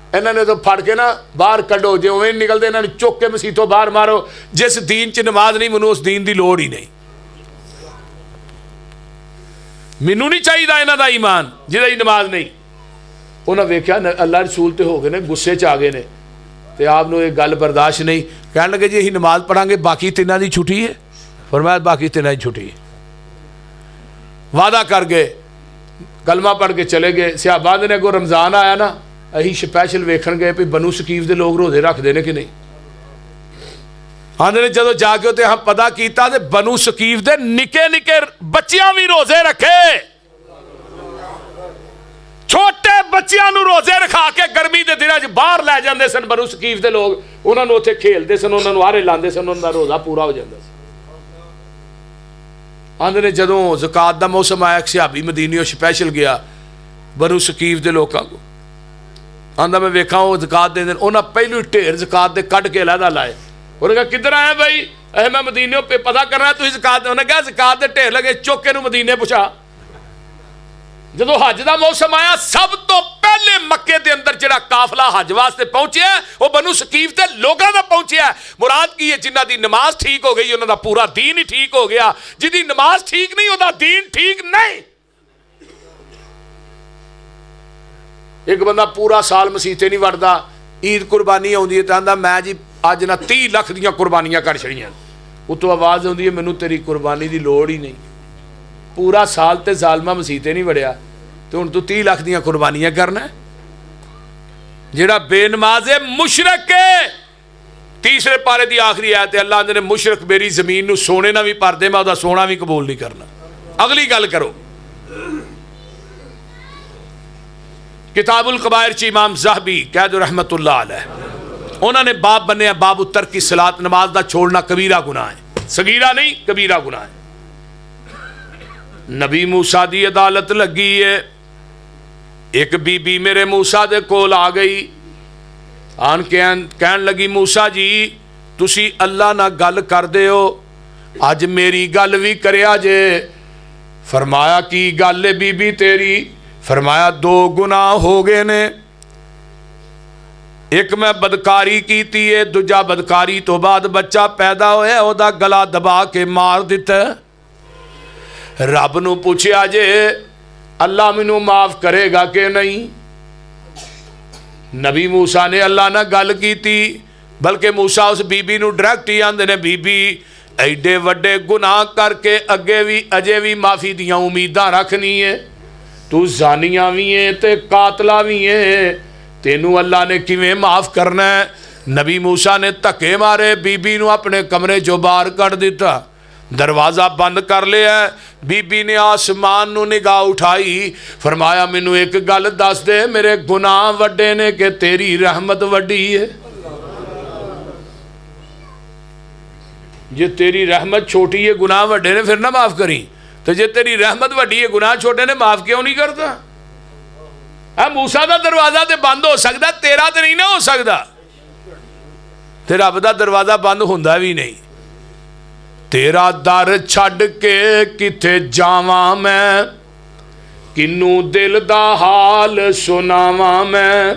इन्होंने तो फड़ के ना बाहर कढ़ो, जो उवें निकलते इन्होंने चुक के मसीतों बाहर मारो। जिस दीन च नमाज नहीं, मैनू उस दीन की लोड़ ही नहीं, मैनू नहीं चाहिए इन्हों का ईमान जिहदी नमाज नहीं। उन्हें वेख्या अल्लाह रसूल तो हो गए ने, गुस्से च आ गए ने, तो आपको एक गल बर्दाश्त नहीं। कह लगे जी असीं नमाज पढ़ांगे, बाकी तिन्हां दी छुट्टी है। फरमाया बाकी तिन्हां दी छुट्टी है। वादा कर गए, कलमा पढ़ के चले गए। सहाबा ने अगों रमज़ान आया ना, असीं स्पैशल वेखण गए भी बनु सकीफ के लोग रोजे रखते हैं कि नहीं। आंदे ने जदों जाके उत्ते हम पता किया तो बनु सकीफ के निके निके बच्चियां भी रोजे रखे, छोटे बच्चियां नूं रोजे रखा के गर्मी के दिनों च बाहर लै जाते सन बनु सकीफ के लोग, उन्होंने उत्थे खेलते सन, उन्होंने आरे लाते सन, उन्होंने रोज़ा पूरा हो जाता। आंदे ने जदों ज़कात का मौसम आया, सहाबी मदीनियों स्पैशल गया बनु सकीफ के लोगों को, आंदा मैं वेखा वो ज़कात देंदे, उन्हें पहलू ढेर ज़कात के कढ़ के अलहदा लाए। उन्हें कहा किधर आए भाई? मैं मदीने पे पता करना तुम ज़कात। उन्हें कहा ज़कात के ढेर लगे, चुक के मदीने पहुंचा। जो हज का मौसम आया, सब तो पहले मक्के के अंदर जो काफिला हज वास्ते पहुंचे वो बनु सकीफ के लोगों का पहुंचे। मुराद की है जिन्हों की नमाज ठीक हो गई, उन्होंने पूरा दीन ही ठीक हो गया। जिहदी नमाज ठीक नहीं, उसका दीन ठीक नहीं। एक बंदा पूरा साल मसीते नहीं वड़दा, ईद कुर्बानी आउंदी है तो आंदा मैं जी अज ना 30 लाख दियां कुर्बानियां कर छड़ियां। उत्तों आवाज़ आउंदी है मैनू तेरी कुर्बानी की लोड़ ही नहीं, पूरा साल तो जालमा मसीते नहीं वड़िया तो हुण तू 30 लाख दियां कुर्बानियां करना है। जिहड़ा बेनमाज है मुशरक है। तीसरे पारे की आखिरी आयत है, अल्लाह ने मुशरक मेरी जमीन नूं सोने ना भी भर दे, मैं उसदा सोना भी कबूल नहीं करना। अगली गल करो, किताबुल कबायर च इमाम ज़हबी कहदो रहमतुल्लाह अलैह उन्होंने बाप बने बाब उत्तर की सलात नमाज का छोड़ना कबीरा गुनाह है, सगीरा नहीं कबीरा गुनाह है। नबी मूसा की अदालत लगी है, एक बीबी मेरे मूसा दे कोल आ गई, आन कहन लगी मूसा जी तुसी अल्लाह नाल गल करदे हो, अज मेरी गल भी करिया जे। फरमाया की गल है बीबी तेरी? फरमाया 2 गुनाह हो गए ने, एक मैं बदकारी की है, दूजा बदकारी तो बाद बच्चा पैदा होया ओदा गला दबा के मार दिता। रब नूं पूछया जे अल्लाह मैनू माफ करेगा कि नहीं? नबी मूसा ने अल्लाह नाल गल की, बल्कि मूसा उस बीबी नूं डायरैक्ट ही आंदे ने बीबी एडे वड्डे गुनाह करके अगे भी अजे भी माफ़ी दियां उम्मीदां रखनी है, तू जानिया भी है ते कातला भी है, तेनू अल्लाह ने किवें माफ़ करना है? नबी मूसा ने धक्के मारे, बीबी नूं अपने कमरे चों बाहर कढ़ दिता, दरवाज़ा बंद कर लिया। बीबी ने आसमान नूं निगाह उठाई, फरमाया मैनू एक गल दस दे, मेरे गुनाह वड्डे ने कि तेरी रहमत वड्डी है? जे तेरी रहमत छोटी है गुनाह वड्डे ने फिर ना माफ़ करी, तो जे तेरी रहमत वड्डी है गुनाह छोटे ने माफ़ क्यों नहीं करता? मूसा का दरवाजा तो बंद हो सकता, तेरा तो नहीं ना हो सकता, ते रब का दरवाजा बंद होंदा भी नहीं। तेरा दर छड़ के किथे जावां मैं, किनू दिल दा हाल सुनावां मैं,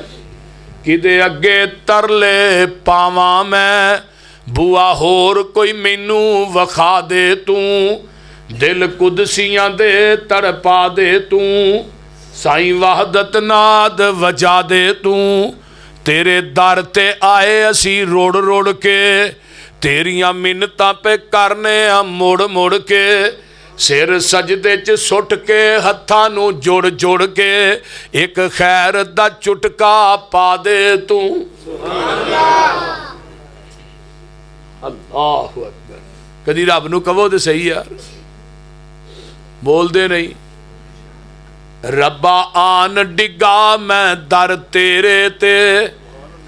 किदे अगे तरले पावां मैं, बुआ होर कोई मैनू वखा दे तू, दिल कुदसियां दे तड़पा दे तू, साईं वहदत नाद वजा दे तू, तेरे दर ते आए असी रोड़ रोड़ के, तेरियां मिन्नतां पे करने आ मुड़ मुड़ के, सिर सजदे च सुट के हत्थां नूं जोड़ जोड़ के, एक खैर दा चुटका पा दे तू। अल्लाहु अकबर। कदी रब नूं कहो तो सही यार, बोलते नहीं। रब्बा आन डिगा मैं दर तेरे ते,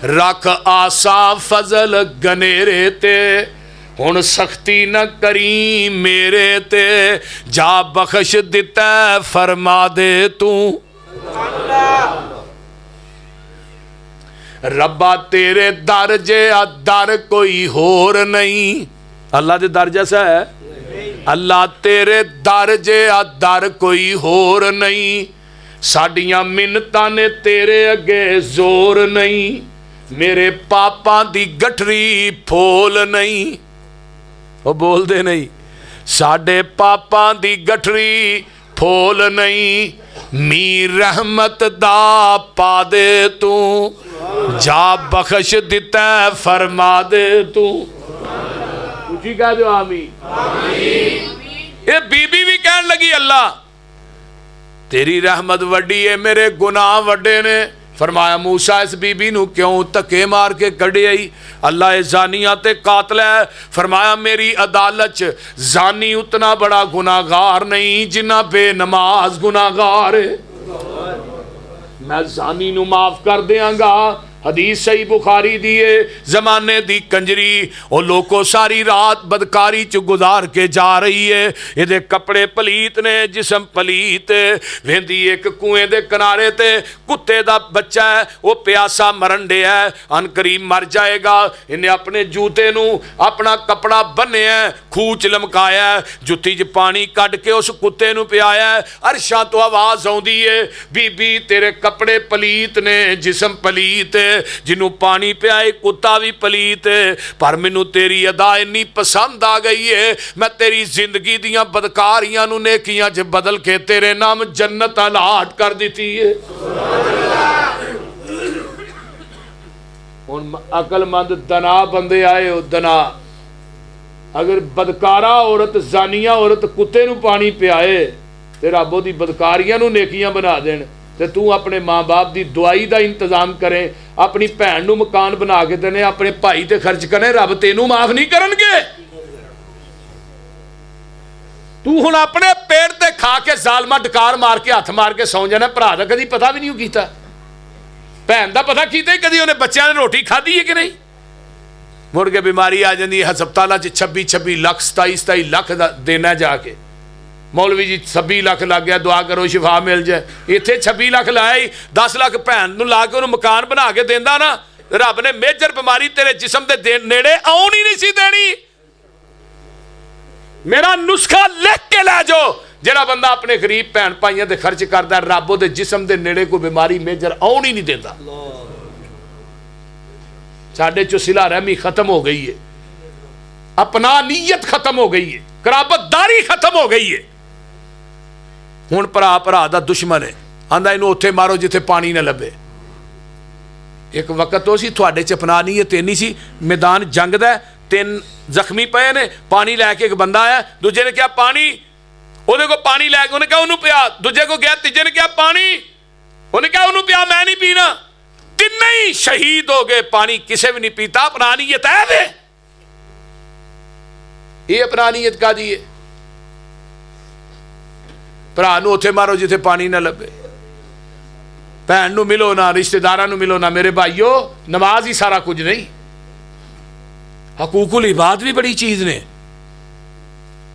रख आसा फजल गनेरे ते, हुण सख्ती न करी मेरे ते, जा बख्श दिता फरमा दे तू। रब्बा तेरे दर जे दर कोई होर नहीं, अल्लाह दे दर जैसा है? अल्लाह तेरे दर जे दर कोई होर नहीं, साडियां मिन्नतां ने तेरे अगे जोर नहीं, मेरे पापां दी गठरी फोल नहीं। वो बोलते नहीं, साडे पापां दी गठरी फोल नहीं, मी रहमत दा पा दे तू, जा बख्श दिता फरमा दे तू। उची कह दो आमीन। ये बीबी भी कहन लगी अल्लाह तेरी रहमत वड्डी है, मेरे गुनाह वड्डे ने। फरमाया मूसा इस बीबी नूं क्यों धक्के मार के कढ़े आई? अल्लाह जानिया ते कातल है। फरमाया मेरी अदालत च जानी उतना बड़ा गुनाहगार नहीं जिन्ना बेनमाज गुनाहगार है। मैं जानी नूं माफ कर देंगा। हदीस सही बुखारी दी है, जमाने दी कंजरी वो लोगों सारी रात बदकारी च गुजार के जा रही है। ये कपड़े पलीत ने, जिसम पलीत, वेंदी एक कुएं दे किनारे ते कुत्ते दा बच्चा है, वो प्यासा मरन डे है, अन करीब मर जाएगा। इन्हें अपने जूते नूं अपना कपड़ा बन्निया, खूह च लमकाया, जुत्ती च पानी कढ़ के उस कुत्ते नूं पियाया। अरशां तो आवाज़ आउंदी है, बीबी तेरे कपड़े पलीत ने, जिसम पलीत, जिन्हों पानी पियाए कुत्ता भी पलीत, पर मैनू तेरी अदा इन्नी पसंद आ गई है, मैं तेरी जिंदगी दियां बदकारियां नूं नेकियां च बदल के तेरे नाम जन्नत अलाट कर दी है। हुण अकलमंद दना बंदे आए हो, दना अगर बदकारा औरत जानिया औरत कुत्ते नूं पानी पियाए ते रब ओदी बदकारियां नूं नेकियां बना देण, ते तू अपने माँ बाप की दुआई का इंतजाम करें, अपनी भैन नूं मकान बना के देने, अपने भाई ते खर्च करें, रब तेनू माफ नहीं करनगे। तू हुण अपने पेट ते खा के जालमा डकार मार के हथ मार के सौ जाना, भरा का कभी पता भी नहीं कीता, भैन का पता कीता ही कभी उन्हें बच्चों ने रोटी खाधी है कि नहीं। मुड़ के बीमारी आ जाती है हस्पतालों 26 लाख 27 लाख देना जाके मौलवी जी 26 लाख लग गया दुआ करो शिफा मिल जाए। इतने 26 लाख लाया ही 10 लाख भैन ला के उन्होंने मकान बना के देंदा ना, रब ने मेजर बीमारी तेरे जिसम के नेड़े आउन ही नहीं सी देनी। मेरा नुस्खा लिख के लै जाओ, जिहड़ा बंदा अपने गरीब भैन भाइयों ते खर्च करता रब उहदे जिसम के नेड़े कोई बीमारी मेजर आउन ही नहीं देता। साडे चो सिला रहमी खत्म हो गई है, अपना नीयत खत्म हो गई है, कराबतदारी खत्म हो गई है। हुण भरा भरा दा दुश्मन है, आंदा इनू उत्थे मारो जिथे पानी ना लभे। एक वक्त तो सी तुहाडे च अपना नीयत इन्नी सी, मैदान जंग दा 3 जख्मी पे ने, पानी लैके एक बंदा आया, दूजे ने कहा पानी, उहदे को पानी लैके उन्हें कहा उन्होंने पिया, दूजे को गया, तीजे ने कहा पानी, उन्हें कहा उन्होंने पिया, मैं नहीं पीना। तिन्ने ही शहीद हो गए, पानी किसे भी नहीं पीता। अपना नीयत है वे, ये अपना नीयत का दी है। भरा नूं उत्थे मारो जिथे पानी ना लभे, भैन नूं मिलो ना, रिश्तेदारां नूं मिलो ना। मेरे भाईओ नमाज ही सारा कुछ नहीं, हकूकुल इबाद भी बड़ी चीज ने।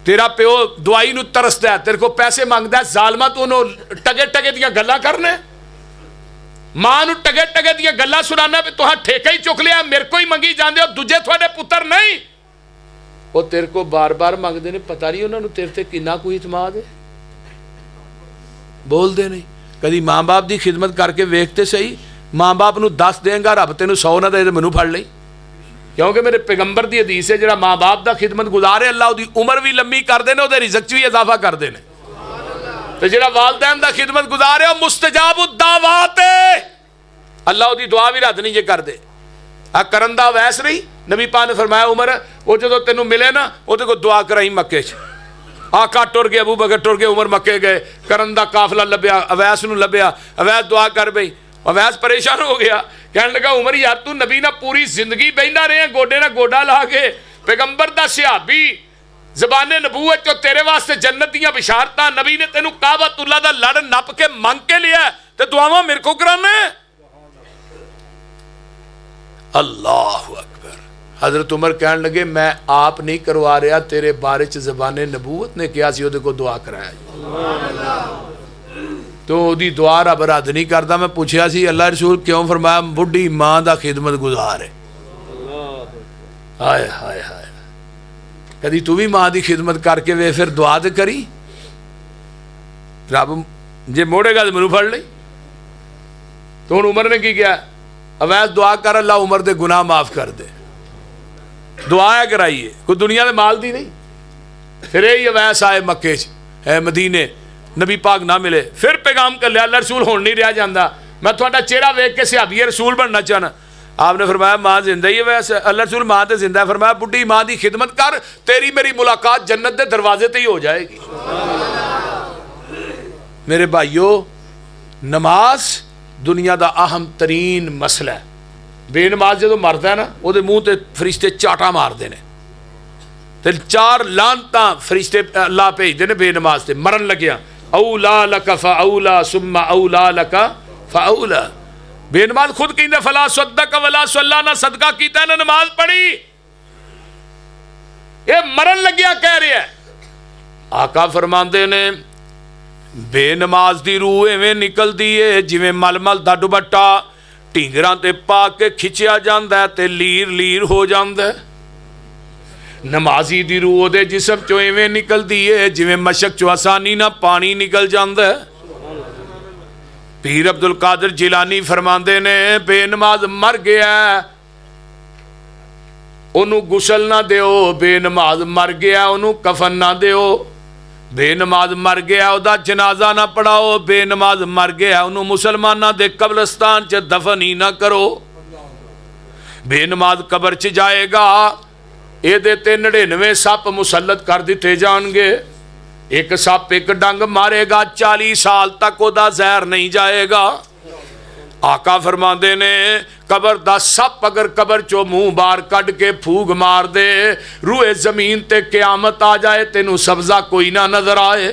तेरा प्यो दवाई नूं तरसदा है, तेरे को पैसे मंगदा है, जालमा तू उन्होंने टगे टगे दियां गल्लां करने, मां नूं टगे टगे दियां गल्लां सुनाना भी तुहां ठेका ही चुक लिया, मेरे को ही मंगी जांदे हो, दूजे तुहाडे पुत्तर नहीं। वो तेरे को बार बार मंगते ने, पता नहीं उन्होंने तेरे ते किन्ना कोई इतमाद है। बोलते नहीं, कभी माँ बाप की खिदमत करके वेखते सही, माँ बाप नूं दस देंगा रब तेनों 100 ना दे तो मैनू फड़ लई। क्योंकि मेरे पैगंबर की हदीस है, जो माँ बाप का खिदमत गुजारे अल्लाह उसकी उम्र भी लंबी करते हैं, उसके रिज़्क भी इजाफा करते हैं। तो जो वालदैन का खिदमत गुजारे वो मुस्तजाबुद दावात है, अल्लाह उसकी दुआ भी रद्द नहीं जे कर दे। आ करन दा वैस नहीं, नबी पाक ने फरमाया उमर वो जो तेनों मिले ना वो को दुआ कराई मक्के च। आका टुर गए, अबू बकर टुर गए, उमर मक्के गए, करन दा काफिला लभ्या, अवैस नूं लभ्या, अवैस दुआ कर बई। अवैस परेशान हो गया, कहने लगा उमर यार तू नबी ना पूरी जिंदगी बहना रहे गोडे ना गोडा ला के, पैगंबर दा सहाबी, ज़बाने नबूवत चो तेरे वास्ते जन्नत दियां बिशारतां, नबी ने तेनू काबतुल्लाह दा लड़ नप के मंग के लिया ते दुआवां मेरे को कराना है। अल्लाहु अकबर। हजरत उमर कहने लगे मैं आप नहीं करवा रहा, तेरे बारे च ज़बाने नबूवत ने कहा सी उहदे को दुआ कराया, तो उहदी दुआ रब रद्द नहीं करता। मैं पूछया सी अल्लाह रसूल क्यों, फरमाया बुढ़ी मां दा खिदमत गुजार है। हाय हाय हाय, कदी तू भी मां की खिदमत करके वे फिर दुआ तो करी, रब जे मोड़ेगा तो मैनू फड़ लई। तो हुण उमर ने की किया, अवैस दुआ कर अल्लाह उमर दे गुनाह माफ कर दे, दुआ है कराइए, कोई दुनिया के माल दी नहीं। फिर यही अवैस आए मक्के च मदीने, नबी पाक ना मिले, फिर पैगाम कर लिया अल्लाह रसूल हुण नहीं रहा जाता, मैं तुहाडा चेहरा वेख के सहाबी रसूल बनना चाहना। आपने फरमाया मां जिंदा ही है, वैसे अल्लाह रसूल मां तो जिंदा है। फरमाया बुढ़ी मां की खिदमत कर, तेरी मेरी मुलाकात जन्नत के दरवाजे ते ही हो जाएगी। मेरे भाइयों नमाज दुनिया का अहम तरीन मसला है। बेनमाज जो मरदा है ना, वो मुँह ते फरिश्ते चाटा मारते हैं, तो 4 लानतां फरिश्ते अल्लाह भेजते हैं बेनमाज से मरन लग्या, औला लका फ़औला सुम्मा औला लका फ़औला। बेनमाज खुद कहते फला सद्दक वला सल्ला, ना सदका कीता ना नमाज पढ़ी, ये मरन लग्या कह रहा है। आका फरमाते ने बेनमाज की रूह इवें निकलती है जिवें मलमल दा दुपट्टा ढींगरां ते पा के खिंचिया जांदा ते लीर लीर हो जांदा है। नमाजी दी रूह दे जिस्म चो इवें निकलती है जिवें मशक चो आसानी ना पानी निकल जांदा है। पीर अब्दुल कादिर जिलानी फरमाते ने बेनमाज मर गया उन्होंने गुसल ना दिओ, बेनमाज मर गया उन्होंने कफन ना दिओ, बेनमाज मर गया उदा जनाजा ना पढ़ाओ, बेनमाज मर गया उन्होंने मुसलमाना दे कब्रिस्तान च दफन ही ना करो। बेनमाज कबर च जाएगा, ये 99 सप मुसलत कर दिते जाएंगे, एक सप एक डंग मारेगा 40 साल तक ओदा जहर नहीं जाएगा। आका फरमाते ने कबर दा सप अगर कबर चो मुंह बाहर कढ़ के फूक मार दे, रूए जमीन ते क्यामत आ जाए तेनू सब्जा कोई ना नजर आए।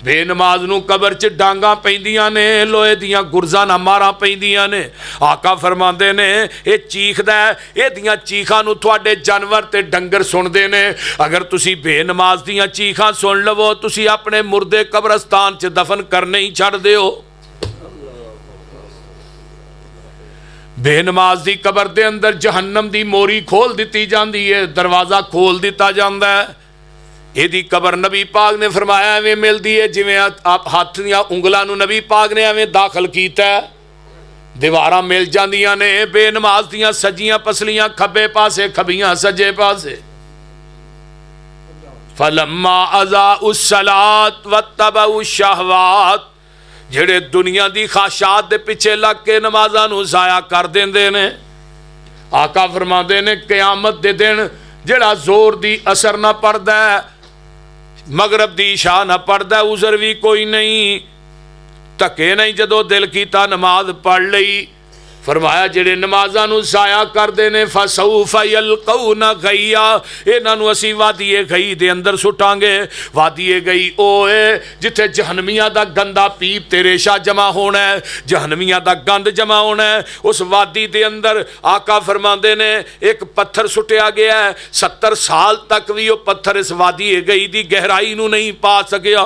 बेनमाज नूं कबर च डांगा पैंदियां ने, लोहे दियां गुरजां ना मारां पैंदियां ने। आका फरमांदे ने ये चीखदा है, इहदियां चीखां नूं तुहाडे जानवर ते डंगर सुनदे ने। अगर तुसी बेनमाज दियां चीखां सुन लवो, तुसी अपने मुर्दे कब्रस्तान च दफन करने ही छड्ड दिओ। बेनमाज दी कबर दे अंदर जहन्नम दी मोरी खोल दित्ती जांदी है, दरवाज़ा खोल दिता जांदा है। ਇਹਦੀ कबर नबी पाक ने फरमाया एवें मिलती है जिवें आप हथ दियां उंगलां नूं नबी पाक ने एवें दाखिल कीता, दीवारां मिल जांदियां ने। बेनमाज दियां सज्जियां पसलियां खब्बे पासे, खबियां सज्जे पासे। फलम्मा अज़ाउस सलात वत्तबउ शहवात, जेड़े दुनिया दी ख्वाहिशात दे पिछे लग के नमाज़ां नूं ज़ाया कर देंदे ने। आका फरमांदे ने क़यामत दे दिन जेड़ा जोर दी असर ना पड़दा, मगरब दी इशा ना पढ़दा, उज़र भी कोई नहीं, धक्के नहीं, जदों दिल कीता नमाज पढ़ लई। फरमाया जेड़े नमाज़ां नूं ज़ाया करदे ने फसौफ यल्कौना गैया, इन्हां नूं असीं वादिए गई दे अंदर सुटांगे। वादिए गई ओह है जिथे जहन्नमियां दा गंदा पीप ते रेशा जमा होना है, जहन्नमियां दा गंद जमा होना है। उस वादी दे अंदर आका फरमांदे ने एक पत्थर सुटिया गया है, 70 साल तक भी वह पत्थर इस वादिए गई दी गहराई नूं नहीं पा सकिया।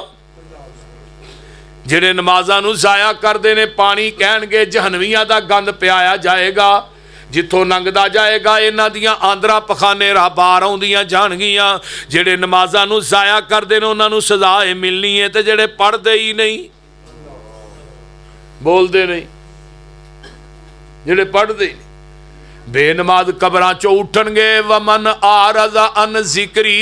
ਜਿਹੜੇ ਨਮਾਜ਼ਾਂ ਨੂੰ ਜ਼ਾਇਆ ਕਰਦੇ ਨੇ ਪਾਣੀ ਕਹਿਣਗੇ ਜਹਨਵੀਆਂ ਦਾ ਗੰਦ ਪਿਆਇਆ ਜਾਏਗਾ, ਜਿੱਥੋਂ ਲੰਘਦਾ ਜਾਏਗਾ ਇਹਨਾਂ ਦੀਆਂ ਆਂਦਰਾਂ ਪਖਾਨੇ ਰਾਹ ਬਾਹਰ ਆਉਂਦੀਆਂ ਜਾਣਗੀਆਂ। ਜਿਹੜੇ ਨਮਾਜ਼ਾਂ ਨੂੰ ਜ਼ਾਇਆ ਕਰਦੇ ਨੇ ਉਹਨਾਂ ਨੂੰ ਸਜ਼ਾ ਇਹ ਮਿਲਣੀ ਹੈ, ਤੇ ਜਿਹੜੇ ਪੜ੍ਹਦੇ ਹੀ ਨਹੀਂ, ਬੋਲਦੇ ਨਹੀਂ, ਜਿਹੜੇ ਪੜ੍ਹਦੇ ਹੀ ਨਹੀਂ, बेनमाज कबरां चो उठणगे। वमन आरज़ा अन ज़िक्री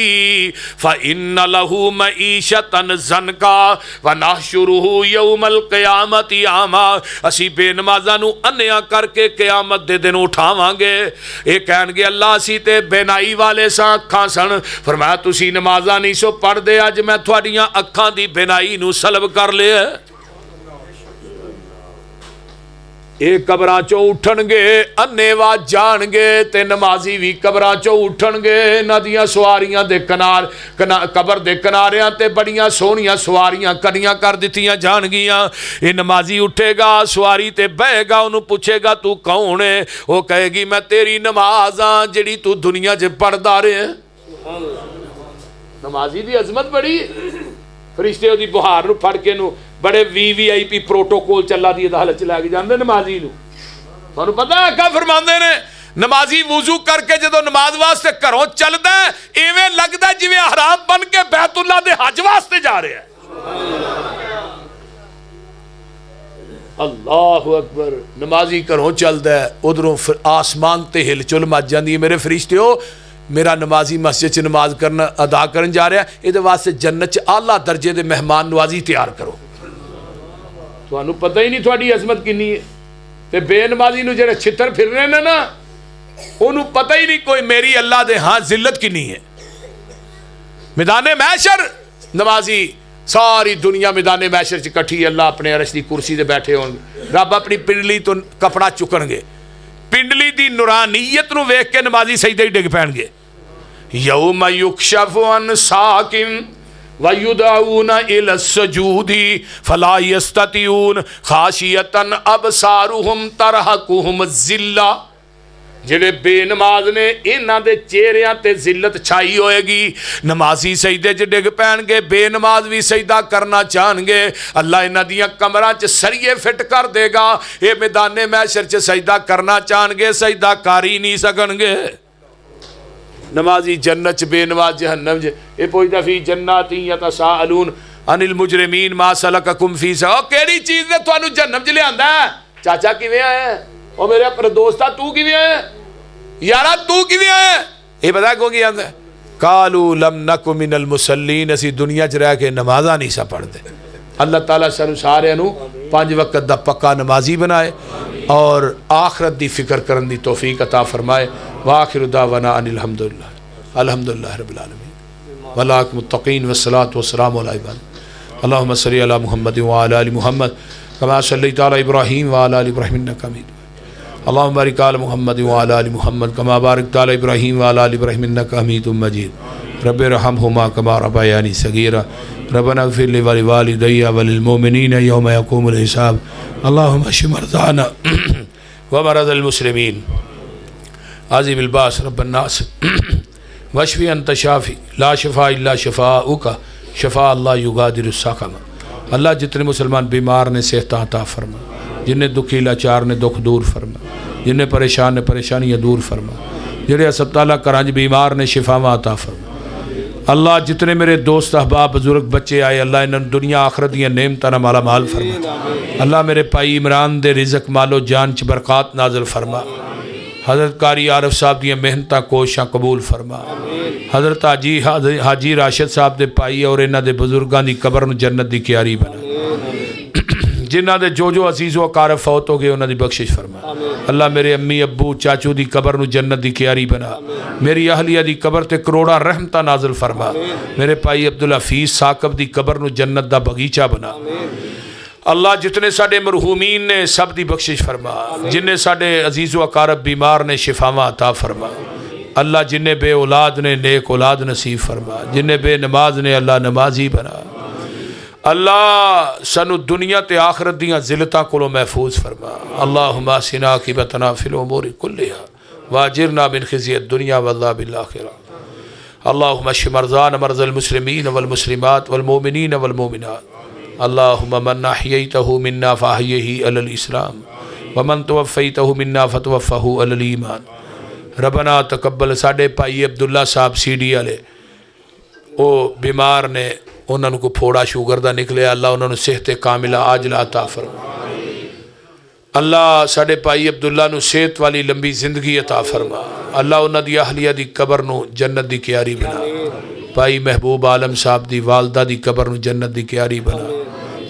फ़इन्न लहू मईशतन ज़नका वनहशुरुहु यौमल क़यामति आमा। असी बेनमाज़ां नूं अन्निया करके क़यामत दे दिन उठावांगे। ये कहणगे अल्लाह असी ते बेनाई वाले सां, अखां सन। फरमाया तुसी नमाज़ां नहीं सो पढ़दे, अज मैं तुहाडीआं अखां दी बेनाई नूं सलब कर लिया। ਇਹ ਕਬਰਾਂ ਚੋਂ ਉਠਣਗੇ, ਅੰਨੇਵਾ ਜਾਣਗੇ, ਤੇ ਨਮਾਜ਼ੀ ਵੀ ਕਬਰਾਂ ਚੋਂ ਉਠਣਗੇ। ਇਹਨਾਂ ਦੀਆਂ ਸਵਾਰੀਆਂ ਦੇ ਕਬਰ ਦੇ ਕਿਨਾਰਿਆਂ ਤੇ ਬੜੀਆਂ ਸੋਹਣੀਆਂ ਸਵਾਰੀਆਂ ਕੜੀਆਂ ਕਰ ਦਿੱਤੀਆਂ ਜਾਣਗੀਆਂ। ਇਹ ਨਮਾਜ਼ੀ ਉੱਠੇਗਾ, ਸਵਾਰੀ ਤੇ ਬਹੇਗਾ, ਉਹਨੂੰ ਪੁੱਛੇਗਾ ਤੂੰ ਕੌਣ ਹੈ? ਉਹ ਕਹੇਗੀ ਮੈਂ ਤੇਰੀ ਨਮਾਜ਼ ਹਾਂ ਜਿਹੜੀ ਤੂੰ ਦੁਨੀਆ 'ਚ ਪੜ੍ਹਦਾ ਰਿਹਾ। ਨਮਾਜ਼ੀ ਦੀ ਅਜ਼ਮਤ ਬੜੀ। फरिश्ते ਉਹਦੀ बुहार ਨੂੰ ਫੜ ਕੇ ਨੂੰ बड़े VVIP प्रोटोकॉल चला दी अदालत च लैके जाते नमाजी नूं। तुहानूं पता आका फरमांदे ने नमाजी वुजू करके जदों नमाज वास्ते घरों चलदा इवें लगदा जिवें हराम बन के बैतुल्लाह दे हज वास्ते जा रहा है। अल्लाहु अकबर। नमाजी घरों चलदा उधरों आसमान ते हिल चुल मच जाती है। मेरे फरिश्तेओ मेरा नमाजी मस्जिद च नमाज करना अदा करन जा रहा, ये वास्ते जन्नत च आला दर्जे के मेहमान नवाजी तैयार करो। तुहानूं पता ही नहीं थोड़ी अजमत किन्नी है। ते बेनमाजी नूं जेड़े छितर फिर रहे ने ना, उन्होंने पता ही नहीं कोई मेरी अल्लाह दे हाँ जिल्लत किन्नी है। मैदाने मैशर नमाजी सारी दुनिया मैदाने मैशर च इकट्ठी, अल्लाह अपने अरश की कुर्सी से बैठे होंगे, रब अपनी पिंडली तो कपड़ा चुकणगे, पिंडली दी नूरानीयत नूं वेख के नमाजी सजदे डिग पैणगे। यौम युक्शफु अन साकिन वयुदऊना इला सजूदी फला यस्ततिऊन खाशियतन अबसारुहुम तरहकुहुम जिल्ला। जेड़े बेनमाज ने इन्हां दे चेहरियां ते जिल्लत छाई होएगी। नमाजी सजदे च डिग पैणगे, बेनमाज भी सजदा करना चाहणगे। अल्लाह इन्हां दियां कमरां च सरिये फिट कर देगा। ये मैदाने महशर च सजदा करना चाहणगे, सजदा कर ही नहीं सकणगे। नमाजी जन्नत च, बेनमाज जहन्नम च। ये पुछदा फी जन्नती यतसाअलून अनिल मुजरिमीन मा सलककुम फी सक़र। केड़ी चीज़ ने तुहानूं जहन्नम च लिआंदा? चाचा किवें आया? ओ मेरे अपने दोस्ता तू किवें आया? यारा तू किवें आया? ये पता क्यों की आंदा? कालू लम नकु मिनल मुसल्लीन। असी दुनिया च रह के नमाज़ां नहीं सा पढ़ते। अल्लाह ताला सानूं सारिआं नूं 5 वक्त दा पक्का नमाजी बनाए और आखरत दी फिक्र करन दी तौफीक अता फरमाए। वाखिरु दावाना अनिल हम्दुलिल्लाह अल्हम्दुलिल्लाह रब्बिल आलमीन वलाक मुत्तकीन वस्सलातु वस्सलामु अला इबाद अल्लाहुम्मा सल्लि अला मुहम्मद व अला आलि मुहम्मद कमा सल्लैता अला इब्राहीम व अला आलि इब्राहीम इन्नका हमीदुम मजीद। अल्लाहुम्मा बारिक अला मुहम्मद व अला आलि मुहम्मद कमा बारकता अला इब्राहीम व अला आलि इब्राहीम इन्नका हमीदुम मजीद। रब रहमहुमा कमा रब्बयानी सगीरा रब्बना इग़फिर ली व लिवालिदैया व लिलमुमिनीना यौम यक़ूमुल हिसाब अल्लाहुम्मा अश्फि मरज़ाना व मरज़ल मुस्लिमीन आज़िमिल बास रब्बन नास वशफ़ी अंत शाफ़ी ला शिफ़ा इल्ला शिफ़ाउका शफ़ा अल्लाह युगादिरु सक़मा। अल्लाह जितने मुसलमान बीमार ने सेहत अता फरमा, जिन्हें दुखी लाचार ने दुख दूर फरमा, जिन्हें परेशान ने परेशानियाँ दूर फरमा, जिहड़े अस्पताल घरां बीमार ने शिफावां अता फरमा। अल्लाह जितने मेरे दोस्त अहबाब बुजुर्ग बच्चे आए अल्लाह इन्होंने दुनिया आखरत दी नेमतां नाल माला माल फरमा। अल्लाह मेरे भाई इमरान दे रिज़क मालो जान च बरकत नाज़िल फरमा। हज़रत कारी आरिफ साहब दी मेहनतां कोशिशां कबूल फरमा। हज़रत हाजी राशिद साहब दे भाई और इन्हां दे बुजुर्गां दी कबर नूं जन्नत दी क्यारी बना। जिन्हां दे जो अजीज़ो अकारब फौत हो गए उन्हां दी बख्शिश फरमा। अल्लाह मेरे अम्मी अब्बू चाचू दी कबर नूं जन्नत दी क्यारी बना। मेरी अहलिया दी कबर ते करोड़ा रहमतां नाज़िल फरमा। मेरे भाई अब्दुल हफीज़ साकब दी कबर नूं जन्नत दा बगीचा बना। अल्लाह जितने साडे मरहूमीन ने सब दी बख्शिश फरमा। जिन्हें साडे अजीज़ो अकारब बीमार ने शिफावां अता फरमा। अल्लाह जिन्हें बे औलाद ने नेक औलाद नसीब फरमा। जिन्हें बे नमाज ने अल्लाह नमाजी बना। अल्लाह सानू दुनिया ते आखरत दियां जिलतां कोलों महफूज फरमा। अल्लाहुम्मा अहसिना आक़िबतना फ़िल उमूरि कुल्लिहा वाजिरना मिन ख़िज़्यि दुनिया वअज़ाबिल आख़िरा। अल्लाहुम्मा अश्फि मरज़ाना मरज़ल मुस्लिमीन वल मुस्लिमात वल मोमिनीन वल मोमिनात। अल्लाहुम्मा मन अहयैतहु मिन्ना फ़अहयिही अलल इस्लाम व मन तवफ़्फ़ैतहु मिन्ना फ़तवफ़्फ़हु अलल ईमान। रब्बना तक़ब्बल। साडे भाई अब्दुल्ला साहब सीडी वाले वो बीमार ने, उन्होंने को फोड़ा शुगर का निकले। अल्लाह उन्होंने सेहत कामिला आजला अता फरमा। अल्लाह साडे भाई अब्दुल्ला नूं सेहत वाली लंबी जिंदगी अता फरमा। अल्लाह उन्होंने अहलिया दी कबर नूं जन्नत दी क्यारी बना। भाई महबूब आलम साहब दी वालदा दी कबर नूं जन्नत दी क्यारी बना।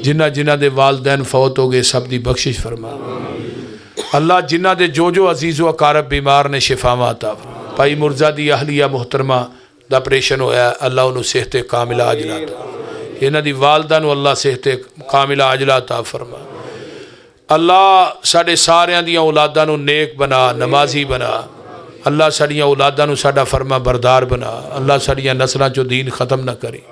जिन्हां जिन्हां दे वालदैन फौत हो गए सब दी बख्शिश फरमा। अल्लाह जिन्हां दे जो अजीज़ो अकारब बीमार ने शिफावां अता फरमा। भाई मुर्जा दी अहलिया मुहतरमा दा ऑपरेशन होया। अल्लाह उन्होंने सेहत कामिला आजला अता। इन्हां दी वालदा नूं अल्लाह सेहत कामिला आजला अता फरमा। अल्लाह साडे सारियां दियां औलादां नूं नेक बना, नमाजी बना। अल्लाह साडियां औलादां नूं साडा फरमा बरदार बना। अल्लाह साडियां नस्लां चों दीन ख़त्म न करी।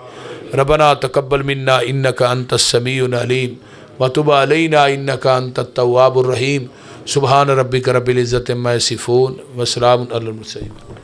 रब्बना तक़ब्बल मिन्ना इन्नका अंतस समीउल अलीम व तुब अलैना इन्नका अंतत तव्वाबुर रहीम। सुब्हान रब्बिका रब्बिल इज़्ज़ति अम्मा यसिफून व सलामुन अलल मुरसलीन।